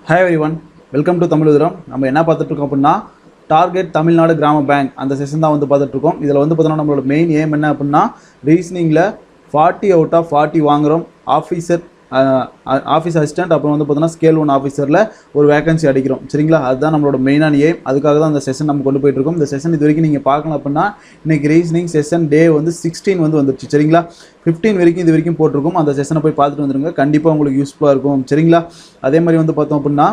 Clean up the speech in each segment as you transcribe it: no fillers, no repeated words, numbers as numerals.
Hi everyone, welcome to Tamil Udaram. நம்ம என்ன பார்த்துட்டு இருக்கோம் அப்படின்னா டார்கெட் தமிழ்நாடு கிராம பேங்க் அந்த செஷன் தான் வந்து பார்த்துட்டு இருக்கோம். இதில் வந்து பார்த்தோன்னா நம்மளோட மெயின் ஏம் என்ன அப்படின்னா ரீசனிங்கில் 40 அவுட் ஆஃப் 40 வாங்குகிறோம். ஆஃபீஸ் அசிஸ்டன்ட் அப்புறம் வந்து பார்த்தோன்னா ஸ்கேல் 1 ஆஃபீஸரில் ஒரு வேகன்சி அடிக்கிறோம். சரிங்களா, அதுதான் நம்மளோட மெயினான ஏம். அதுக்காக தான் அந்த செஷன் நம்ம கொண்டு போயிட்டு இருக்கோம். இந்த செஷன் இது வரைக்கும் நீங்கள் பார்க்கலாம் அப்படின்னா இன்றைக்கி ரீசனிங் செஷன் டே வந்து 16 வந்து வந்துருச்சு. சரிங்களா, 15 வரைக்கும் இது வரைக்கும் போட்டிருக்கோம். அந்த செஷனை போய் பார்த்துட்டு வந்துருங்க, கண்டிப்பாக உங்களுக்கு யூஸ்ஃபுல்லாக இருக்கும். சரிங்களா, அதே மாதிரி வந்து பார்த்தோம் அப்படின்னா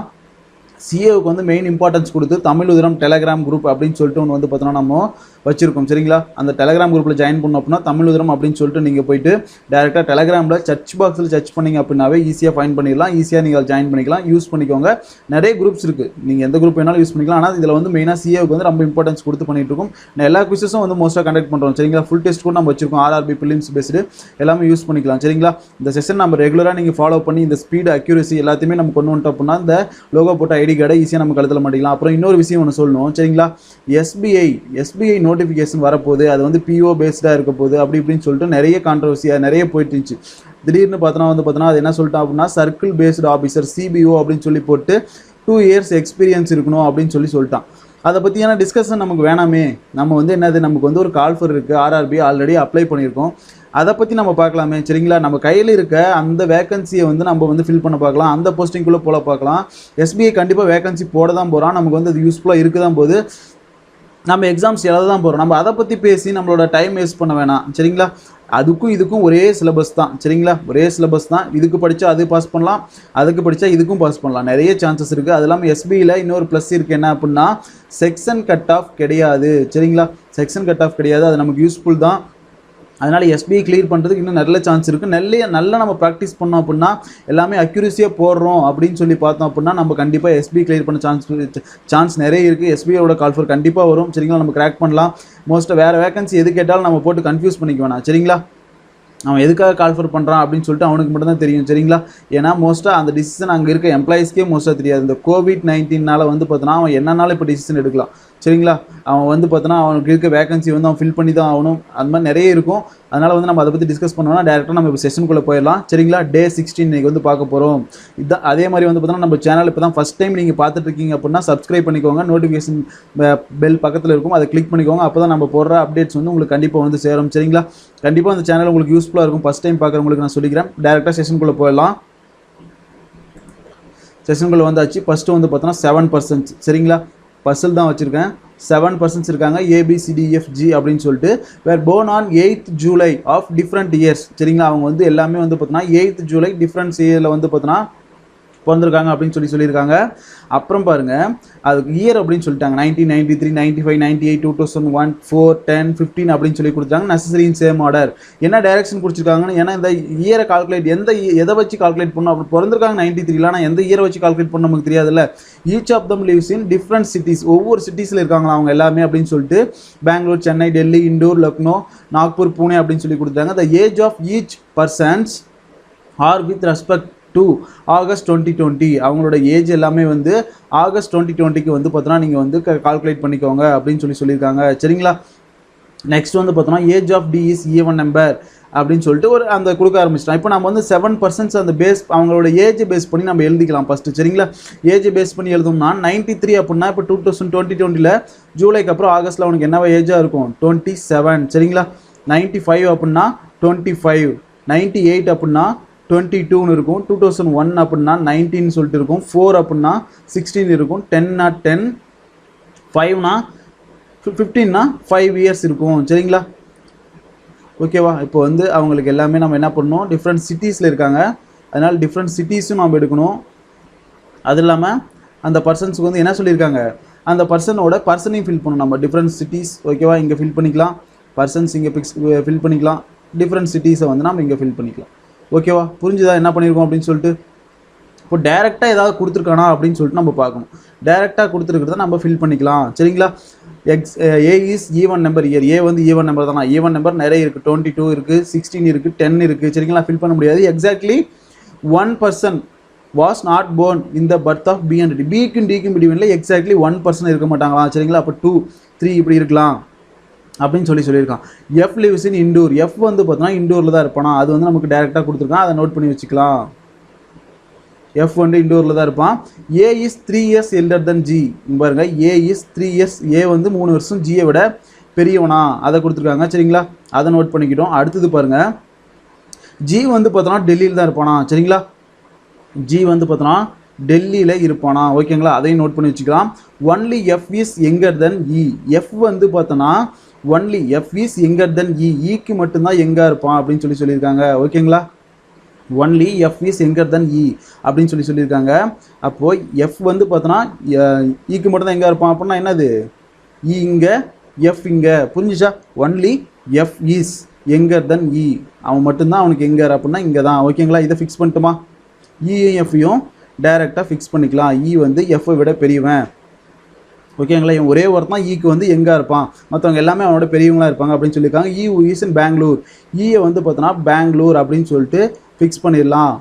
சிஏவுக்கு வந்து மெயின் இம்பார்ட்டன்ஸ் கொடுத்து தமிழ் உதிரம் டெலகிராம் குரூப் அப்படின்னு சொல்லிட்டு ஒன்று வந்து பார்த்தோன்னா நம்ம வச்சிருக்கோம். சரிங்களா, அந்த டெலகிராம் குரூப்பில் ஜாயின் பண்ணோம் அப்படின்னா தமிழ் உதிரம் அப்படின்னு சொல்லிட்டு நீங்கள் போயிட்டு டேரெக்டாக டெலகிராமில் சர்ச் பாக்ஸில் சர்ச் பண்ணிங்க அப்படின்னாவே ஈஸியாக ஃபைன் பண்ணிடலாம், ஈஸியாக நீங்கள் ஜாயின் பண்ணிக்கலாம், யூஸ் பண்ணிக்கோங்க. நிறைய குரூப்ஸ் இருக்குது, நீங்கள் எந்த குரூப் வேணாலும் யூஸ் பண்ணிக்கலாம். ஆனால் இதில் வந்து மெயினாக சிஏவுக்கு வந்து ரொம்ப இம்பார்ட்டன்ஸ் கொடுத்து பண்ணிட்டு இருக்கோம். எல்லா குவிஸஸும் வந்து மோஸ்ட்டாக கண்டக்ட் பண்ணுறோம். சரிங்களா, ஃபுல் டெஸ்ட் கூட நம்ம வச்சிருக்கோம், ஆர்ஆர்பி பிலிம்ஸ் பேஸ்டு எல்லாமே யூஸ் பண்ணிக்கலாம். சரிங்களா, இந்த செஷன் நம்ம ரெகுலராக நீங்கள் ஃபாலோ பண்ணி இந்த ஸ்பீடு அக்யூரசி எல்லாத்தையுமே நம்ம கொண்டு வந்துட்டோம் அப்படின்னா இந்த லோகோ போட்ட ஐடி கார்டை ஈஸியாக நம்ம கழுத்தில் மாட்டிக்கலாம். அப்புறம் இன்னொரு விஷயம் ஒன்று சொல்லணும். சரிங்களா, எஸ்பிஐ நோட்டிஃபிகேஷன் வரப்போகுது, அது வந்து பிஓ பேஸ்டாக இருக்க போகுது அப்படி இப்படின்னு சொல்லிட்டு நிறைய கான்ட்ரவர்சியாக நிறைய போயிட்டு இருந்துச்சு. திடீர்னு பார்த்தோன்னா அது என்ன சொல்லிட்டோம் அப்படின்னா சர்க்கிள் பேஸ்டு ஆஃபீஸர் சிபிஓ அப்படின்னு சொல்லி போட்டு 2 years எக்ஸ்பீரியன்ஸ் இருக்கணும் அப்படின்னு சொல்லிட்டான். அதை பற்றியான டிஸ்கஷன் நமக்கு வேணாமே. நம்ம வந்து என்னது, நமக்கு வந்து ஒரு கால்ஃபர் இருக்குது, ஆர்ஆர்பி ஆல்ரெடி அப்ளை பண்ணியிருக்கோம், அதை பற்றி நம்ம பார்க்கலாமே. சரிங்களா, நம்ம கையில் இருக்க அந்த வேகன்சியை வந்து நம்ம வந்து ஃபில் பண்ண பார்க்கலாம், அந்த போஸ்டிங்குள்ளே போல பார்க்கலாம். எஸ்பிஐ கண்டிப்பாக வேகன்சி போட தான் போகிறான், நமக்கு வந்து அது யூஸ்ஃபுல்லாக இருக்க தான் போகுது, நம்ம எக்ஸாம்ஸ் எழுத தான் போகிறோம். நம்ம அதை பற்றி பேசி நம்மளோட டைம் வேஸ்ட் பண்ண வேணாம். சரிங்களா, அதுக்கும் இதுக்கும் ஒரே சிலபஸ் தான். சரிங்களா, ஒரே சிலபஸ் தான். இதுக்கு படித்தா அது பாஸ் பண்ணலாம், அதுக்கு படித்தா இதுக்கும் பாஸ் பண்ணலாம், நிறைய சான்சஸ் இருக்குது. அது இல்லாமல் எஸ்பியில் இன்னொரு ப்ளஸ் இருக்குது, என்ன அப்படின்னா செக்ஷன் கட் ஆஃப் கிடையாது. சரிங்களா, செக்ஷன் கட் ஆஃப் கிடையாது, அது நமக்கு யூஸ்ஃபுல் தான். அதனால் எஸ்பிஐ கிளியர் பண்ணுறதுக்கு இன்னும் நல்ல சான்ஸ் இருக்குது. நல்லா நம்ம ப்ராக்டிஸ் பண்ணோம் அப்படின்னா எல்லாமே அக்யூரஸியாக போடுறோம் அப்படின்னு சொல்லி பார்த்தோம் அப்படின்னா நம்ம கண்டிப்பாக எஸ்பிஐ கிளியர் பண்ண சான்ஸ் நிறைய இருக்குது. எஸ்பிஐயோட கால்ஃபர் கண்டிப்பாக வரும். சரிங்களா, நம்ம கிராக் பண்ணலாம். மோஸ்ட்டாக வேறு வேகன்சி எது கேட்டாலும் நம்ம போட்டு கன்ஃபியூஸ் பண்ணிக்க வேணாம். சரிங்களா, அவன் எதுக்காக கால்ஃபர் பண்ணுறான் அப்படின்னு சொல்லிட்டு அவனுக்கு மட்டும் தான் தெரியும். சரிங்களா, ஏன்னா மோஸ்ட்டாக அந்த டிசிஷன் அங்கே இருக்க எம்ப்ளாயிஸ்க்கே மோஸ்ட்டாக தெரியாது. இந்த கோவிட்-19 வந்து பார்த்தோன்னா அவன் என்னன்னாலும் இப்போ டிசிஷன் எடுக்கலாம். சரிங்களா, அவன் வந்து பார்த்தோன்னா அவனுக்கு இருக்க வேகன்சி வந்து அவன் ஃபில் பண்ணி தான் ஆகணும், அது மாதிரி நிறைய இருக்கும். அதனால் வந்து நம்ம அதை பற்றி டிஸ்கஸ் பண்ணோம்னா டேரெக்டாக நம்ம இப்போ செஷனுக்குள்ளே போயிடலாம். சரிங்களா, டே 16 இன்றைக்கி வந்து பார்க்க போகிறோம். இதுதான் அதே மாதிரி வந்து பார்த்தோன்னா நம்ம சேனல் இப்போ தான் ஃபஸ்ட் டைம் நீங்கள் பார்த்துட்ருக்கீங்க அப்படின்னா சப்ஸ்கிரைப் பண்ணிக்கோங்க, நோட்டிஃபிகேஷன் பெல் பக்கத்தில் இருக்கும், அதை கிளிக் பண்ணிக்கோங்க. அப்போ தான் நம்ம போடுற அப்டேட்ஸ் வந்து உங்களுக்கு கண்டிப்பாக வந்து சேரும். சரிங்களா, கண்டிப்பாக அந்த சேனல் உங்களுக்கு யூஸ்ஃபுல்லாக இருக்கும். ஃபஸ்ட் டைம் பார்க்குறவங்களுக்கு நான் சொல்லிக்கிறேன். டேரெக்டாக செஷனுக்குள்ளே போயிடலாம். செஷனுக்குள்ளே வந்தாச்சு. ஃபஸ்ட்டு வந்து பார்த்தோன்னா 7%. சரிங்களா, பர்சல் தான் வச்சுருக்கேன். 7% இருக்காங்க, ABCDFG அப்படின்னு சொல்லிட்டு. Where born on 8th July of different years. சரிங்களா, அவங்க வந்து எல்லாமே வந்து பார்த்தோன்னா 8th July டிஃப்ரெண்ட் இயரில் வந்து பார்த்தோன்னா பிறந்திருக்காங்க அப்படின்னு சொல்லியிருக்காங்க. அப்புறம் பாருங்கள், அதுக்கு இயர் அப்படின்னு சொல்லிட்டாங்க 1993, 95, 98, 2001, 4, 10, 15 அப்படின்னு சொல்லி கொடுத்தாங்க. Necessary in same order. என்ன டைரக்ஷன் கொடுத்துருக்காங்கன்னு, ஏன்னா இந்த இயரை கால்குலேட் எதை வச்சு கால்குலேட் பண்ணணும், அப்படி பிறந்திருக்காங்க 93, ஆனால் எந்த இயரை வச்சு கால்குலேட் பண்ண நமக்கு தெரியாதுல்ல. Each of them lives in different cities, ஒவ்வொரு சிட்டிஸில் இருக்காங்களா அவங்க எல்லாமே அப்படின்னு சொல்லிட்டு. பெங்களூர், சென்னை, டெல்லி, இண்டோர், லக்னோ, நாக்பூர், பூனே அப்படின்னு சொல்லி கொடுத்தாங்க. The age of each persons are with respect to August 2020. அவங்களோட ஏஜ் எல்லாமே வந்து August 2020க்கு வந்து பார்த்தோன்னா நீங்கள் வந்து கால்குலேட் பண்ணிக்கோங்க அப்படின்னு சொல்லியிருக்காங்க. சரிங்களா, நெக்ஸ்ட் வந்து பார்த்தோன்னா age of D is even number அப்படின்னு சொல்லிட்டு ஒரு அந்த கொடுக்க ஆரம்பிச்சிட்டோம். இப்போ நம்ம வந்து 7% அந்த பேஸ் அவங்களோட ஏஜ் பேஸ் பண்ணி நம்ம எழுதிக்கலாம் ஃபஸ்ட்டு. சரிங்களா, ஏஜ் பேஸ் பண்ணி எழுதும்னா 93 அப்படின்னா இப்போ 2020 ஜூலைக்கு அப்புறம் ஆகஸ்ட்டில் அவனுக்கு என்னவா ஏஜாக இருக்கும், 27. சரிங்களா, 95 அப்படின்னா 25, 98 அப்படின்னா 22 இருக்கும், 2001 அப்படின்னா 19 சொல்லிட்டு இருக்கும், 4 அப்படின்னா 16 இருக்கும், 10னா 10, 5னா 15னா 5 years இருக்கும். சரிங்களா, ஓகேவா. இப்போ வந்து அவங்களுக்கு எல்லாமே நம்ம என்ன பண்ணணும், டிஃப்ரெண்ட் சிட்டிஸில் இருக்காங்க, அதனால் டிஃப்ரெண்ட் சிட்டிஸும் நம்ம எடுக்கணும். அது இல்லாமல் அந்த பர்சன்ஸுக்கு வந்து என்ன சொல்லியிருக்காங்க, அந்த பர்சனையும் ஃபில் பண்ணணும் நம்ம. டிஃப்ரெண்ட் சிட்டிஸ், ஓகேவா, இங்கே ஃபில் பண்ணிக்கலாம். பர்சன்ஸ் இங்கே ஃபில் பண்ணிக்கலாம். டிஃப்ரெண்ட் சிட்டிஸை வந்து நம்ம இங்கே ஃபில் பண்ணிக்கலாம். ஓகேவா, புரிஞ்சுதா என்ன பண்ணியிருக்கோம் அப்படின்னு சொல்லிட்டு. இப்போ டேரெக்டாக ஏதாவது கொடுத்துருக்கானா அப்படின்னு சொல்லிட்டு நம்ம பார்க்கணும். டேரெக்டாக கொடுத்துருக்கிறத நம்ம ஃபில் பண்ணிக்கலாம். சரிங்களா, ஏ இஸ் ஈவன் நம்பர் இயர். ஏ வந்து ஈவன் நம்பர் தானா, ஈவன் நம்பர் நிறைய இருக்குது, 22 இருக்குது, 16 இருக்குது, 10 இருக்குது. சரிங்களா, ஃபில் பண்ண முடியாது. Exactly 1 person was not born in the birth of B and D. பிக்கும் டிக்கும் பிடிவில் எக்ஸாக்ட்லி 1% இருக்க மாட்டாங்களா. சரிங்களா, அப்போ 2, 3 இப்படி இருக்கலாம் அப்படின்னு சொல்லியிருக்கான். F lives in Indore. F வந்து பார்த்தோன்னா இண்டோரில் தான் இருப்பானா, அது வந்து நமக்கு டேரெக்டாக கொடுத்துருக்கான், அதை நோட் பண்ணி வச்சுக்கலாம். எஃப் வந்து இண்டோரில் தான் இருப்பான். A is 3 years elder than G. பாருங்க, ஏ இஸ் 3 years, ஏ வந்து 3 வருஷம் ஜியை விட பெரியவனா, அதை கொடுத்துருக்காங்க. சரிங்களா, அதை நோட் பண்ணிக்கிட்டோம். அடுத்தது பாருங்க, ஜி வந்து பார்த்தோன்னா டெல்லியில் தான் இருப்பானா. சரிங்களா, ஜி வந்து பார்த்தோன்னா டெல்லியில் இருப்பானா. ஓகேங்களா, அதையும் நோட் பண்ணி வச்சுக்கலாம். Only F is younger then E. F வந்து பார்த்தோன்னா ஒன்லி எஃப் இஸ் எங்கர் தென் இ. இக்கு மட்டும்தான் எங்கே இருப்பான் அப்படின்னு சொல்லியிருக்காங்க. ஓகேங்களா, ஒன்லி எஃப் இஸ் எங்கர் தென் இ அப்படின்னு சொல்லியிருக்காங்க. அப்போது எஃப் வந்து பார்த்தோன்னா இக்கு மட்டும்தான் எங்கே இருப்பான் அப்படின்னா என்னது, இ இங்கே, எஃப் இங்கே. புரிஞ்சுச்சா? ஒன்லி எஃப் இஸ் எங்கர் தென் இ, அவன் மட்டும்தான் அவனுக்கு எங்கர் அப்படின்னா இங்கே தான். ஓகேங்களா, இதை ஃபிக்ஸ் பண்ணிட்டுமா, இயும் எஃப்ஐயும் டைரெக்டாக ஃபிக்ஸ் பண்ணிக்கலாம். இ வந்து எஃப்பை விட பெரியவன். ஓகேங்களா, இவன் ஒரே ஒருத்தன் ஈக்கு வந்து எங்கே இருப்பான், மற்றவங்க எல்லாமே அவனோட பெரியவங்களாக இருப்பாங்க அப்படின்னு சொல்லியிருக்காங்க. இ இஸ் இன் பெங்களூர். ஈயை வந்து பார்த்தோன்னா பெங்களூர் அப்படின்னு சொல்லிட்டு ஃபிக்ஸ் பண்ணிடலாம்.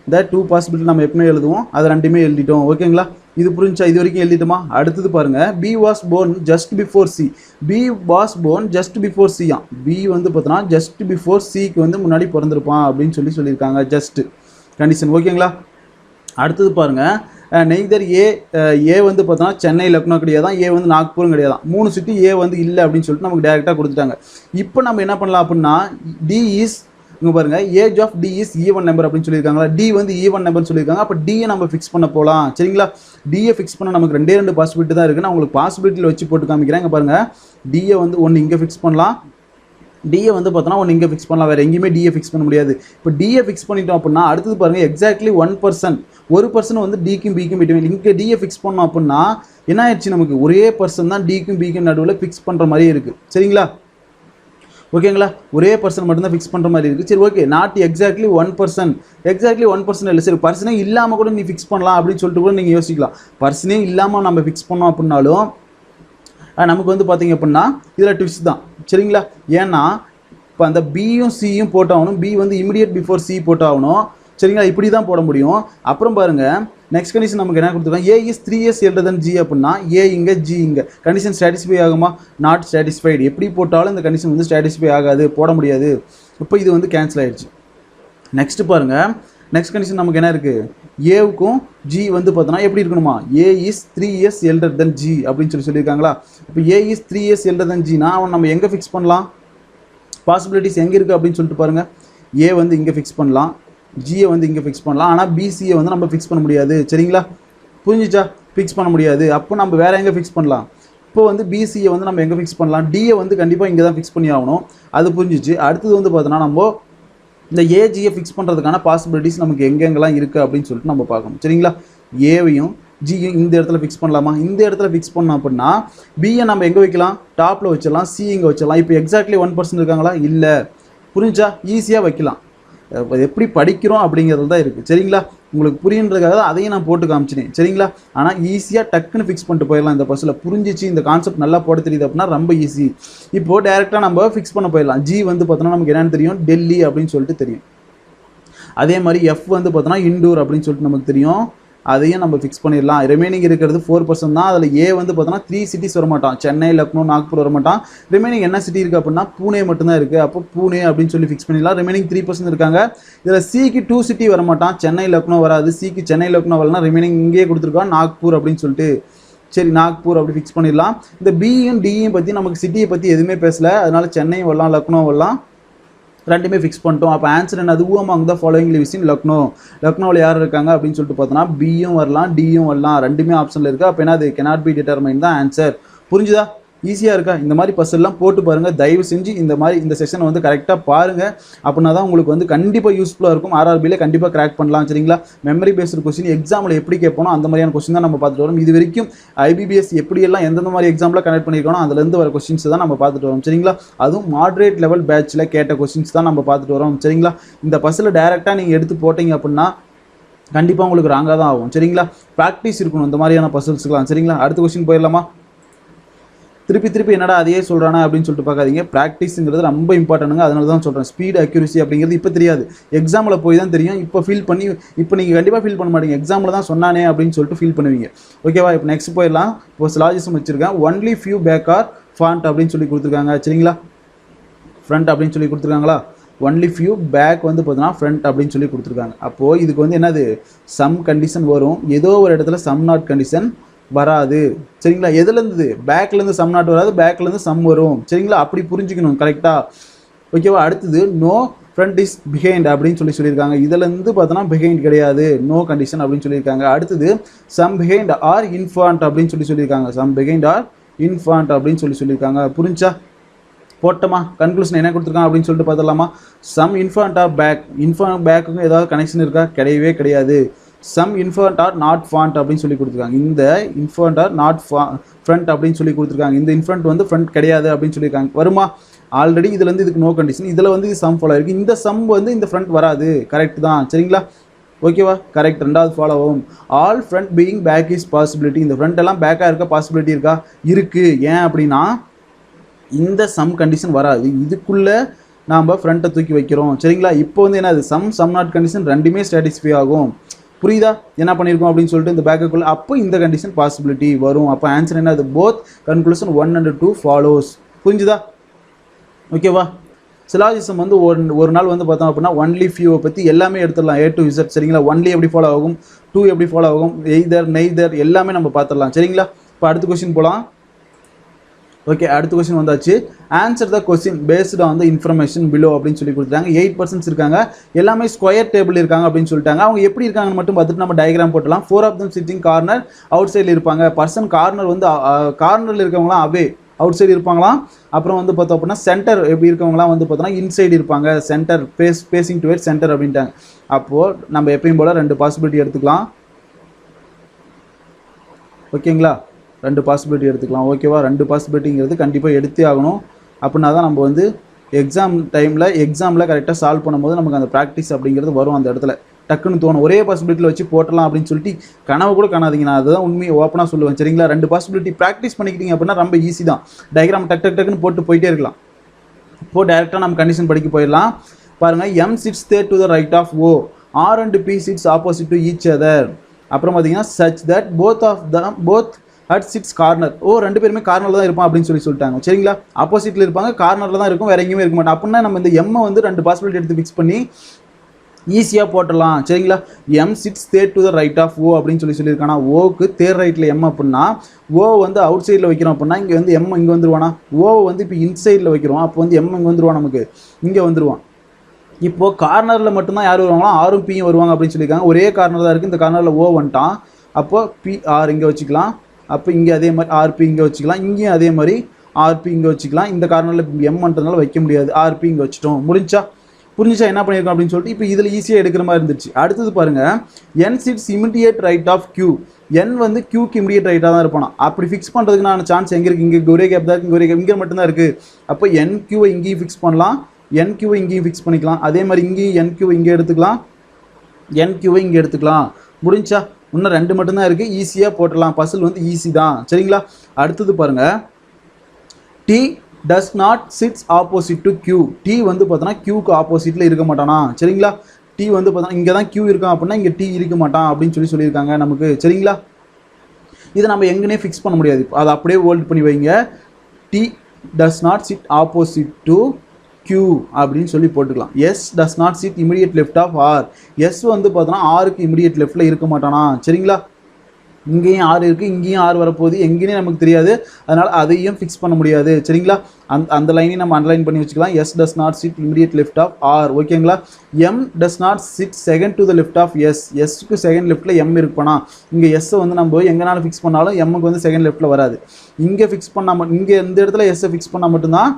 இந்த 2 பாசிபிலிட்டி நம்ம எப்பவுமே எழுதுவோம், அதை ரெண்டுமே எழுதிட்டோம். ஓகேங்களா, இது புரிஞ்சா? இது வரைக்கும் எழுதிட்டோமா? அடுத்தது பாருங்க, B was born just before C. B was born just before C. B வந்து பார்த்தோன்னா ஜஸ்ட் பிஃபோர் சிக்கு வந்து முன்னாடி பிறந்திருப்பான் அப்படின்னு சொல்லியிருக்காங்க. Just condition. ஓகேங்களா, அடுத்தது பாருங்க, நெய்தர் ஏ வந்து பார்த்தோன்னா சென்னை லக்னோ கிடையாது, ஏ வந்து நாக்பூரும் கிடையாது. 3 சிட்டி ஏ வந்து இல்லை அப்படின்னு சொல்லிட்டு நமக்கு டேரெக்டாக கொடுத்துட்டாங்க. இப்போ நம்ம என்ன பண்ணலாம் அப்படின்னா, டி இஸ், இங்கே பாருங்க, age of D is even number அப்படின்னு சொல்லியிருக்காங்களா. டி வந்து ஈவன் நம்பர்னு சொல்லியிருக்காங்க. அப்போ டியை நம்ம ஃபிக்ஸ் பண்ண போகலாம். சரிங்களா, டியை ஃபிக்ஸ் பண்ண நமக்கு 2 பாசிபிலிட்டி தான் இருக்குது. நான் உங்களுக்கு பாசிபிலிட்டியில் வச்சு போட்டு காமிக்கிறேன். இங்கே பாருங்க, டியை வந்து ஒன்று இங்கே ஃபிக்ஸ் பண்ணலாம், டியை வந்து பார்த்தோன்னா ஒன்று இங்கே ஃபிக்ஸ் பண்ணலாம். வேறு எங்கேயுமே டியை ஃபிக்ஸ் பண்ண முடியாது. இப்போ டியை ஃபிக்ஸ் பண்ணிட்டோம் அப்படின்னா அடுத்தது பாருங்கள், எக்ஸாக்ட்லி 1% வந்து டிக்கும் பிக்கும் பிட்வீன். இங்கே டியை ஃபிக்ஸ் பண்ணோம் அப்படின்னா என்ன ஆயிடுச்சு, நமக்கு ஒரே பர்சன் தான் டிக்கும் பிக்கும் நடுவில் ஃபிக்ஸ் பண்ணுற மாதிரி இருக்குது. சரிங்களா, ஓகேங்களா, ஒரே பர்சன் மட்டும்தான் ஃபிக்ஸ் பண்ணுற மாதிரி இருக்குது. சரி, ஓகே, நாட் எக்ஸாக்ட்லி 1%. எக்ஸாக்ட்லி 1% இல்லை. சரி, பர்சனே இல்லாமல் கூட நீ ஃபிக்ஸ் பண்ணலாம் அப்படின்னு சொல்லிட்டு கூட நீங்கள் யோசிக்கலாம். பர்சனே இல்லாமல் நம்ம ஃபிக்ஸ் பண்ணோம் அப்படின்னாலும் நமக்கு வந்து பார்த்தீங்க அப்படின்னா இதில் ட்விஸ்ட் தான். சரிங்களா, ஏன்னா இப்போ அந்த பியும் சியும் போட்டாகணும். பி வந்து இமிடியேட் பிஃபோர் சி போட்டாகணும். சரிங்களா, இப்படி தான் போட முடியும். அப்புறம் பாருங்கள், நெக்ஸ்ட் கண்டிஷன் நமக்கு என்ன கொடுத்துருக்காங்க, A is 3 years elder than G அப்படின்னா ஏ இங்கே ஜி இங்கே. கண்டிஷன் சாட்டிஸ்ஃபை ஆகுமா? Not satisfied. எப்படி போட்டாலும் இந்த கண்டிஷன் வந்து சாட்டிஸ்ஃபை ஆகாது, போட முடியாது. இப்போ இது வந்து கேன்சல் ஆகிடுச்சு. நெக்ஸ்ட் பாருங்கள், நெக்ஸ்ட் கண்டிஷன் நமக்கு என்ன இருக்குது, ஏவுக்கும் ஜி வந்து பார்த்தோன்னா எப்படி இருக்கணுமா, A is 3 years elder than G அப்படின்னு சொல்லியிருக்காங்களா. இப்போ A is 3 years elder than ஜினா அவன் நம்ம எங்கே ஃபிக்ஸ் பண்ணலாம், பாசிபிலிட்டிஸ் எங்கே இருக்குது அப்படின்னு சொல்லிட்டு பாருங்கள். ஏ வந்து இங்கே ஃபிக்ஸ் பண்ணலாம், ஜியை வந்து இங்கே ஃபிக்ஸ் பண்ணலாம். ஆனால் பிசியை வந்து நம்ம ஃபிக்ஸ் பண்ண முடியாது. சரிங்களா, புரிஞ்சிச்சா? ஃபிக்ஸ் பண்ண முடியாது. அப்போ நம்ம வேறு எங்கே ஃபிக்ஸ் பண்ணலாம், இப்போ வந்து பிசியை வந்து நம்ம எங்கே ஃபிக்ஸ் பண்ணலாம், டியை வந்து கண்டிப்பாக இங்கே தான் ஃபிக்ஸ் பண்ணி ஆகணும். அது புரிஞ்சிச்சு. அடுத்தது வந்து பார்த்தோன்னா நம்ம இந்த ஏஜியை ஃபிக்ஸ் பண்ணுறதுக்கான பாசிபிலிட்டிஸ் நமக்கு எங்கெங்கெல்லாம் இருக்குது அப்படின்னு சொல்லிட்டு நம்ம பார்க்கணும். சரிங்களா, ஏவையும் ஜியும் இந்த இடத்துல ஃபிக்ஸ் பண்ணலாமா, இந்த இடத்துல ஃபிக்ஸ் பண்ணோம் அப்படின்னா பியை நம்ம எங்கே வைக்கலாம், டாப்பில் வச்சிடலாம், சி இங்கே வச்சிடலாம். இப்போ எக்ஸாக்ட்லி 1% இருக்காங்களா, இல்லை. புரிஞ்சா? ஈஸியாக வைக்கலாம். எப்படி படிக்கிறோம் அப்படிங்கிறது தான் இருக்குது. சரிங்களா, உங்களுக்கு புரியுன்றதுக்காக தான் அதையும் நான் போட்டு காமிச்சினேன். சரிங்களா, ஆனால் ஈஸியாக டக்குன்னு ஃபிக்ஸ் பண்ணிட்டு போயிடலாம். இந்த பஸ்ஸில் புரிஞ்சிச்சு, இந்த கான்செப்ட் நல்லா போட தெரியுது அப்படின்னா ரொம்ப ஈஸி. இப்போது டேரெக்டாக நம்ம ஃபிக்ஸ் பண்ண போயிடலாம். ஜி வந்து பார்த்தோன்னா நமக்கு என்னென்னு தெரியும், டெல்லி அப்படின்னு சொல்லிட்டு தெரியும். அதே மாதிரி எஃப் வந்து பார்த்தோன்னா இண்டோர் அப்படின்னு சொல்லிட்டு நமக்கு தெரியும். அதையும் நம்ம ஃபிக்ஸ் பண்ணிடலாம். ரிமைனிங் இருக்கிறது 4% தான். அதில் ஏ வந்து பார்த்தோன்னா 3 cities வரமாட்டான், சென்னை லக்னோ நாக்பூர் வரமாட்டான். ரிமைனிங் என்ன சிட்டி இருக்குது அப்படின்னா பூனே மட்டும்தான் இருக்குது. அப்போ பூனே அப்படின்னு சொல்லி ஃபிக்ஸ் பண்ணிடலாம். ரிமைனிங் 3% இருக்காங்க. இதில் சிக்கு 2 city வரமாட்டான், சென்னை லக்னோ வராது. சிக்கு சென்னை லக்னோ வரலாம். ரிமைனிங் இங்கேயே கொடுத்துருக்கான் நாக்பூர் அப்படின்னு சொல்லிட்டு. சரி, நாக்பூர் அப்படி ஃபிக்ஸ் பண்ணிடலாம். இந்த பியும் டியும் பற்றி நமக்கு சிட்டியை பற்றி எதுவுமே பேசலை, அதனால சென்னையும் வரலாம், லக்னோ வரலாம். ரெண்டுமே ஃபிக்ஸ் பண்ணிட்டோம். அப்போ ஆன்சர் என்ன, அதுவும் among the following lives in Lucknow. லக்னோவில் யார் இருக்காங்க அப்படின்னு சொல்லிட்டு பார்த்தோன்னா பியும் வரலாம், டியும் வரலாம். ரெண்டுமே ஆப்ஷனில் இருக்குது. அப்போ என்ன, அது cannot be determined தான் ஆன்சர். புரிஞ்சுதா? ஈஸியாக இருக்கா? இந்த மாதிரி பஸ்ஸெல்லாம் போட்டு பாருங்கள். தயவு செஞ்சு இந்த மாதிரி இந்த செஷனை வந்து கரெக்டாக பாருங்கள். அப்படின்னா தான் உங்களுக்கு வந்து கண்டிப்பாக யூஸ்ஃபுல்லாக இருக்கும். ஆர்ஆர்பியில் கண்டிப்பாக கிராக் பண்ணலாம். சரிங்களா, மெமரி பேஸ்டு கொஸ்டின் எக்ஸாமில் எப்படி கேட்போனோ அந்த மாதிரியான கொஸ்டின் தான் நம்ம பார்த்துட்டு வரோம். இது வரைக்கும் ஐபிபிஎஸ் எப்படியெல்லாம் எந்தெந்த மாதிரி எக்ஸாமில் கனெக்ட் பண்ணியிருக்கணும் அதுலேருந்து வர கொஸ்டின்ஸ் தான் நம்ம பார்த்துட்டு வரோம். சரிங்களா, அதுவும் மாட்ரேட் லெவல் பேட்சில் கேட்ட கொஸ்டின்ஸ் தான் நம்ம பார்த்துட்டு வரோம். சரிங்களா, இந்த பஸ்ஸில் டேரெக்டாக நீங்கள் எடுத்து போட்டிங்க அப்படின்னா கண்டிப்பாக உங்களுக்கு ராங்காக தான் ஆகும். சரிங்களா, ப்ராக்டிஸ் இருக்கணும் இந்த மாதிரியான பஸ்ஸுக்கெலாம். சரிங்களா, அடுத்த கொஸ்டின் போயிடலாமா? திருப்பி என்னடா அதையே சொல்கிறானா அப்படின்னு சொல்லிட்டு பார்க்காதீங்க. ப்ராக்டிஸுங்கிறது ரொம்ப இம்பார்ட்டன்ட்டுங்க. அதனால தான் சொல்கிறேன். ஸ்பீட் அக்யூரசி அப்படிங்கிறது இப்போ தெரியாது, எக்ஸாமில் போய் தான் தெரியும். இப்போ ஃபீல் பண்ணி இப்போ நீங்கள் கண்டிப்பாக ஃபீல் பண்ண மாட்டீங்க. எக்ஸாமில் தான் சொன்னானே அப்படின்னு சொல்லிட்டு ஃபீல் பண்ணுவீங்க. ஓகேவா? இப்போ நெக்ஸ்ட் போயிடலாம். இப்போ ஸ்லாஜிசம் வச்சுருக்கேன். Only few back are font அப்படின்னு சொல்லி கொடுத்துருக்காங்க. சரிங்களா, ஃப்ரண்ட் அப்படின்னு சொல்லி கொடுத்துருக்காங்களா. ஒன்லி ஃபியூ பேக் வந்து பார்த்தீங்கன்னா ஃப்ரண்ட் அப்படின்னு சொல்லி கொடுத்துருக்காங்க. அப்போது இதுக்கு வந்து என்னது சம் கண்டிஷன் வரும், ஏதோ ஒரு இடத்துல சம் நாட் கண்டிஷன் வராது சரிங்களா. எதுலேருந்து பேக்லேருந்து சம் நாட் வராது, பேக்லேருந்து சம் வரும் சரிங்களா. அப்படி புரிஞ்சுக்கணும் கரெக்டாக ஓகேவா. அடுத்தது நோ ஃப்ரண்ட் இஸ் பிஹைண்ட் அப்படின்னு சொல்லியிருக்காங்க. இதுலேருந்து பார்த்தோன்னா பிஹைண்ட் கிடையாது, நோ கண்டிஷன் அப்படின்னு சொல்லியிருக்காங்க. அடுத்தது சம் பிஹைண்ட் ஆர் இன்ஃபாண்ட் அப்படின்னு சொல்லியிருக்காங்க. சம் பிஹைண்ட் ஆர் இன்ஃபாண்ட் அப்படின்னு சொல்லியிருக்காங்க. புரிஞ்சா போட்டோமா கன்க்ளூஷன் என்ன கொடுத்துருக்காங்க அப்படின்னு சொல்லிட்டு பார்த்துடலாமா. சம் இன்ஃபாண்ட் ஆர் பேக், இன்ஃபாண்ட் பேக்குக்கும் ஏதாவது கனெக்ஷன் இருக்கா, கிடையவே கிடையாது. சம் இன்ஃபாண்ட் ஆர் நாட் ஃபாண்ட் அப்படின்னு சொல்லி கொடுத்துருக்காங்க. இந்த இன்ஃபாண்ட் ஆர் நாட் ஃப்ரண்ட் அப்படின்னு சொல்லி கொடுத்துருக்காங்க. இந்த இன்ஃபாண்ட் வந்து ஃப்ரண்ட் கிடையாது அப்படின்னு சொல்லியிருக்காங்க. வருமா ஆல்ரெடி இதுலேருந்து இதுக்கு நோ கண்டிஷன், இதில் வந்து இது சம் ஃபாலோ இருக்குது, இந்த சம் வந்து இந்த ஃப்ரண்ட் வராது, கரெக்ட் தான் சரிங்களா. ஓகேவா கரெக்ட். ரெண்டாவது ஃபாலோ ஆகும். All front being back is possibility, இந்த ஃப்ரண்ட் எல்லாம் பேக்காக இருக்க பாசிபிலிட்டி இருக்கா, இருக்குது. ஏன் அப்படின்னா இந்த சம் கண்டிஷன் வராது, இதுக்குள்ளே நாம் ஃப்ரண்ட்டை தூக்கி வைக்கிறோம் சரிங்களா. இப்போ வந்து என்னது சம் நாட் கண்டிஷன் ரெண்டுமே சாட்டிஸ்ஃபை ஆகும். புரியுதா என்ன பண்ணியிருக்கோம் அப்படின்னு சொல்லிட்டு இந்த பேக்குக்குள்ளே அப்போ இந்த கண்டிஷன் பாசிபிலிட்டி வரும். அப்போ ஆன்சர் என்ன, அது போத் கன்க்ளூஷன் 1 and 2 ஃபாலோஸ். புரிஞ்சுதா ஓகேவா. சிலாஜிசம் வந்து ஒரு நாள் வந்து பார்த்தோம் அப்படின்னா ஒன்லி ஃபியூவை பற்றி எல்லாமே எடுத்துடலாம், A to Z சரிங்களா. ஒன்லி எப்படி ஃபாலோ ஆகும், 2 எப்படி ஃபாலோ ஆகும், எய்தர் நெய்தர் எல்லாமே நம்ம பார்த்துடலாம் சரிங்களா. இப்போ அடுத்த கொஸ்டின் போகலாம். ஓகே அடுத்த கொஸ்டின் வந்தாச்சு. Answer the question based on the information below அப்படின்னு சொல்லி கொடுத்துட்டாங்க. 8% இருக்காங்க, எல்லாமே ஸ்கொயர் டேபிள் இருக்காங்க அப்படின்னு சொல்லிட்டாங்க. அவங்க எப்படி இருக்காங்கன்னு மட்டும் பார்த்துட்டு நம்ம டயக்ராம் போட்டலாம். 4 of them sitting corner, out சைடில் இருப்பாங்க. பர்சன் கார்னர் வந்து கார்னரில் இருக்கவங்களாம் அவே அவுட் சைடு இருப்பாங்களாம். அப்புறம் வந்து பார்த்தோம் அப்படின்னா சென்டர் எப்படி இருக்கவங்களாம் வந்து பார்த்தோன்னா இன்சைடு இருப்பாங்க. சென்டர் ஃபேஸிங் டுவேர்ட்ஸ் சென்டர் அப்படின்ட்டாங்க. அப்போது நம்ம எப்பயும் போல் 2 பாசிபிலிட்டி எடுத்துக்கலாம். ஓகேங்களா 2 பாசிபிலிட்டி எடுத்துக்கலாம். ஓகேவா 2 பாசிபிலிட்டிங்கிறது கண்டிப்பாக எடுத்தே ஆகணும். அப்படின்னா தான் நம்ம வந்து எக்ஸாமில் கரெக்டாக சால்வ் பண்ணும்போது நமக்கு அந்த ப்ராக்டிஸ் அப்படிங்கிறது வரும். அந்த இடத்துல டக்குன்னு தோணும் ஒரே பாசிபிலிட்டியில் வச்சு போட்டலாம் அப்படின்னு சொல்லிட்டு கனவு கூட காணாதீங்க. நான் அதுதான் உண்மையை ஓப்பனாக சொல்லுவேன் சரிங்களா. 2 பாசிபிலிட்டி ப்ராக்டிஸ் பண்ணிக்கிட்டீங்க அப்படின்னா ரொம்ப ஈஸி தான். டயக்ராம் டக்குன்னு போட்டு போயிட்டே இருக்கலாம். இப்போது டேரெக்டாக நம்ம கண்டிஷன் படிக்க போயிடலாம். பாருங்கள் M sits there to the right of O, R and P sits opposite to each other. அப்புறம் பார்த்தீங்கன்னா such that both at sits corner. ரெண்டு பேருமே கார்னரில் தான் இருப்பான் அப்படின்னு சொல்லிட்டாங்க சரிங்களா. ஆப்போசிட்டில் இருப்பாங்க, கார்னரில் தான் இருக்கும், வேற எங்கேயுமே இருக்க மாட்டோம். அப்படின்னா நம்ம இந்த எம்மை வந்து 2 பாசிபிலிட்டி எடுத்து ஃபிக்ஸ் பண்ணி ஈஸியாக போட்டலாம் சரிங்களா. M sits there to the right of O அப்படின்னு சொல்லியிருக்கானா. ஓக்கு தேர் ரைட்டில் M அப்படின்னா ஓ வந்து அவுட் சைடில் வைக்கிறோம் அப்படின்னா இங்கே வந்து M இங்கே வந்துருவானா. ஓ வந்து இப்போ இன்சைடில் வைக்கிறோம், அப்போ வந்து M இங்கே வந்துருவான், நமக்கு இங்கே வந்துருவான். இப்போது கார்னரில் மட்டும்தான் யார் வருவாங்களா, ஆரும் பியும் வருவாங்க அப்படின்னு சொல்லியிருக்காங்க. ஒரே கார்னர் தான் இருக்குது, இந்த கார்னரில் ஓ வந்துட்டான். அப்போ PR இங்கே வச்சுக்கலாம். அப்போ இங்கே அதே மாதிரி RP இங்கே வச்சுக்கலாம், இங்கேயும் அதே மாதிரி RP இங்கே வச்சுக்கலாம். இந்த கார்னரில் எம்ன்றதுனால வைக்க முடியாது, RP இங்கே வச்சுட்டோம். புரிஞ்சிச்சா என்ன பண்ணியிருக்கோம் அப்படின்னு சொல்லிட்டு இப்போ இதில் ஈஸியாக எடுக்கிற மாதிரி இருந்துச்சு. அடுத்தது பாருங்கள், N sits immediate right of Q. N வந்து Qக்கு இமிடியேட் ரைட்டாக தான் இருப்பானா. அப்படி ஃபிக்ஸ் பண்ணுறதுக்கு நான் சான்ஸ் எங்கே இருக்குது, இங்கே ஒரே கேப் தான் இருக்குது, ஒரே கேப் இங்கே மட்டும்தான் இருக்குது. அப்போ NQவை இங்கேயும் ஃபிக்ஸ் பண்ணலாம், NQவை இங்கேயும் ஃபிக்ஸ் பண்ணிக்கலாம். அதே மாதிரி இங்கேயும் NQவை இங்கே எடுத்துக்கலாம், NQவை இங்கே எடுத்துக்கலாம். முடிஞ்சா இன்னும் 2 மட்டும்தான் இருக்குது, ஈஸியாக போட்டலாம். பசில் வந்து ஈஸி தான் சரிங்களா. அடுத்தது பாருங்கள், T does not sits opposite to Q. T வந்து பார்த்தோன்னா Qக்கு ஆப்போசிட்டில் இருக்க மாட்டானா சரிங்களா. T வந்து பார்த்தோன்னா இங்கே தான் Q இருக்கான் அப்படின்னா இங்கே T இருக்க மாட்டான் அப்படின்னு சொல்லியிருக்காங்க நமக்கு சரிங்களா. இதை நம்ம எங்கேனே ஃபிக்ஸ் பண்ண முடியாது, அதை அப்படியே ஹோல்ட் பண்ணி வைங்க. T does not sit opposite to Q அப்படின்னு சொல்லி போட்டுக்கலாம். S does not sit immediate left of R. S வந்து பார்த்தோன்னா Rக்கு இமிடியேட் லெஃப்டில் இருக்க மாட்டானா சரிங்களா. இங்கேயும் R இருக்குது, இங்கேயும் R வரப்போகுது, எங்கேயுமே நமக்கு தெரியாது, அதனால் அதையும் ஃபிக்ஸ் பண்ண முடியாது சரிங்களா. அந்த லைனையும் நம்ம அண்டர்லைன் பண்ணி வச்சுக்கலாம். S does not sit immediate left of R. ஓகேங்களா. M does not sit second to the left of S. Sக்கு செகண்ட் லெஃப்ட்டில் M இருப்பானா. இங்கே S வந்து நம்ம எங்கேனாலும் ஃபிக்ஸ் பண்ணாலும் Mக்கு வந்து செகண்ட் லெஃப்ட்டில் வராது. இங்கே ஃபிக்ஸ் பண்ணாமல் இங்கே இந்த இடத்துல S ஃபிக்ஸ் பண்ணால் மட்டும்தான்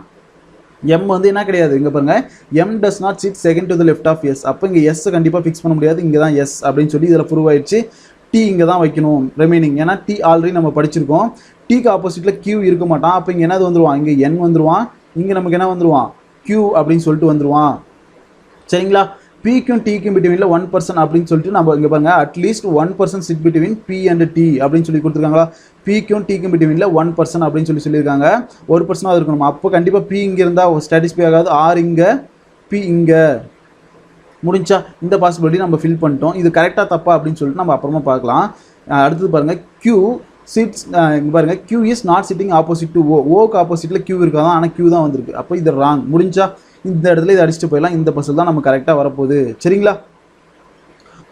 M வந்து என்ன கிடையாது. இங்கே பாருங்கள், M does not sit second to the left of S. அப்போ இங்கே S கண்டிப்பாக ஃபிக்ஸ் பண்ண முடியாது, இங்கே தான் S அப்படின்னு சொல்லி இதில் ப்ரூவ் ஆயிடுச்சு. T இங்கே தான் வைக்கணும் ரிமைனிங், ஏன்னா T ஆல்ரெடி நம்ம படிச்சிருக்கோம். Tக்கு ஆப்போசிட்டில் Q இருக்க மாட்டான். அப்போ இங்கே என்னது வந்துடுவான், இங்கே N வந்துடுவான், இங்கே நமக்கு என்ன வந்துடுவான், Q அப்படின்னு சொல்லிட்டு வந்துடுவான் சரிங்களா. Pக்கும் Tக்கும் பிட்வீனில் 1% அப்படின்னு சொல்லிட்டு நம்ம இங்கே பாருங்கள், at least 1% sit between P and T அப்படின்னு சொல்லி கொடுத்துருக்காங்களா. Pக்கும் Tக்கும் பிட்வீனில் 1% அப்படின்னு சொல்லியிருக்காங்க. 1% இருக்கணும். அப்போ கண்டிப்பாக P இங்கே இருந்தால் சாட்டிஸ்ஃபை ஆகாது, R இங்கே P இங்கே. முடிஞ்சா இந்த பாசிபிலிட்டி நம்ம ஃபில் பண்ணிட்டோம். இது கரெக்டாக தப்பா அப்படின்னு சொல்லிட்டு நம்ம அப்புறமா பார்க்கலாம். அடுத்தது பாருங்கள், Q சிட்ஸ் இங்கே பாருங்கள், Q is not sitting opposite to O. ஓக்கு ஆப்போசிட்டில் Q இருக்காதான், ஆனால் Q தான் வந்திருக்கு. அப்போ இது ராங். முடிஞ்சா இந்த இடத்துல இதை அடிச்சுட்டு போயிடலாம். இந்த பஸ்ஸில் தான் நம்ம கரெக்டாக வரப்போகுது. சரிங்களா?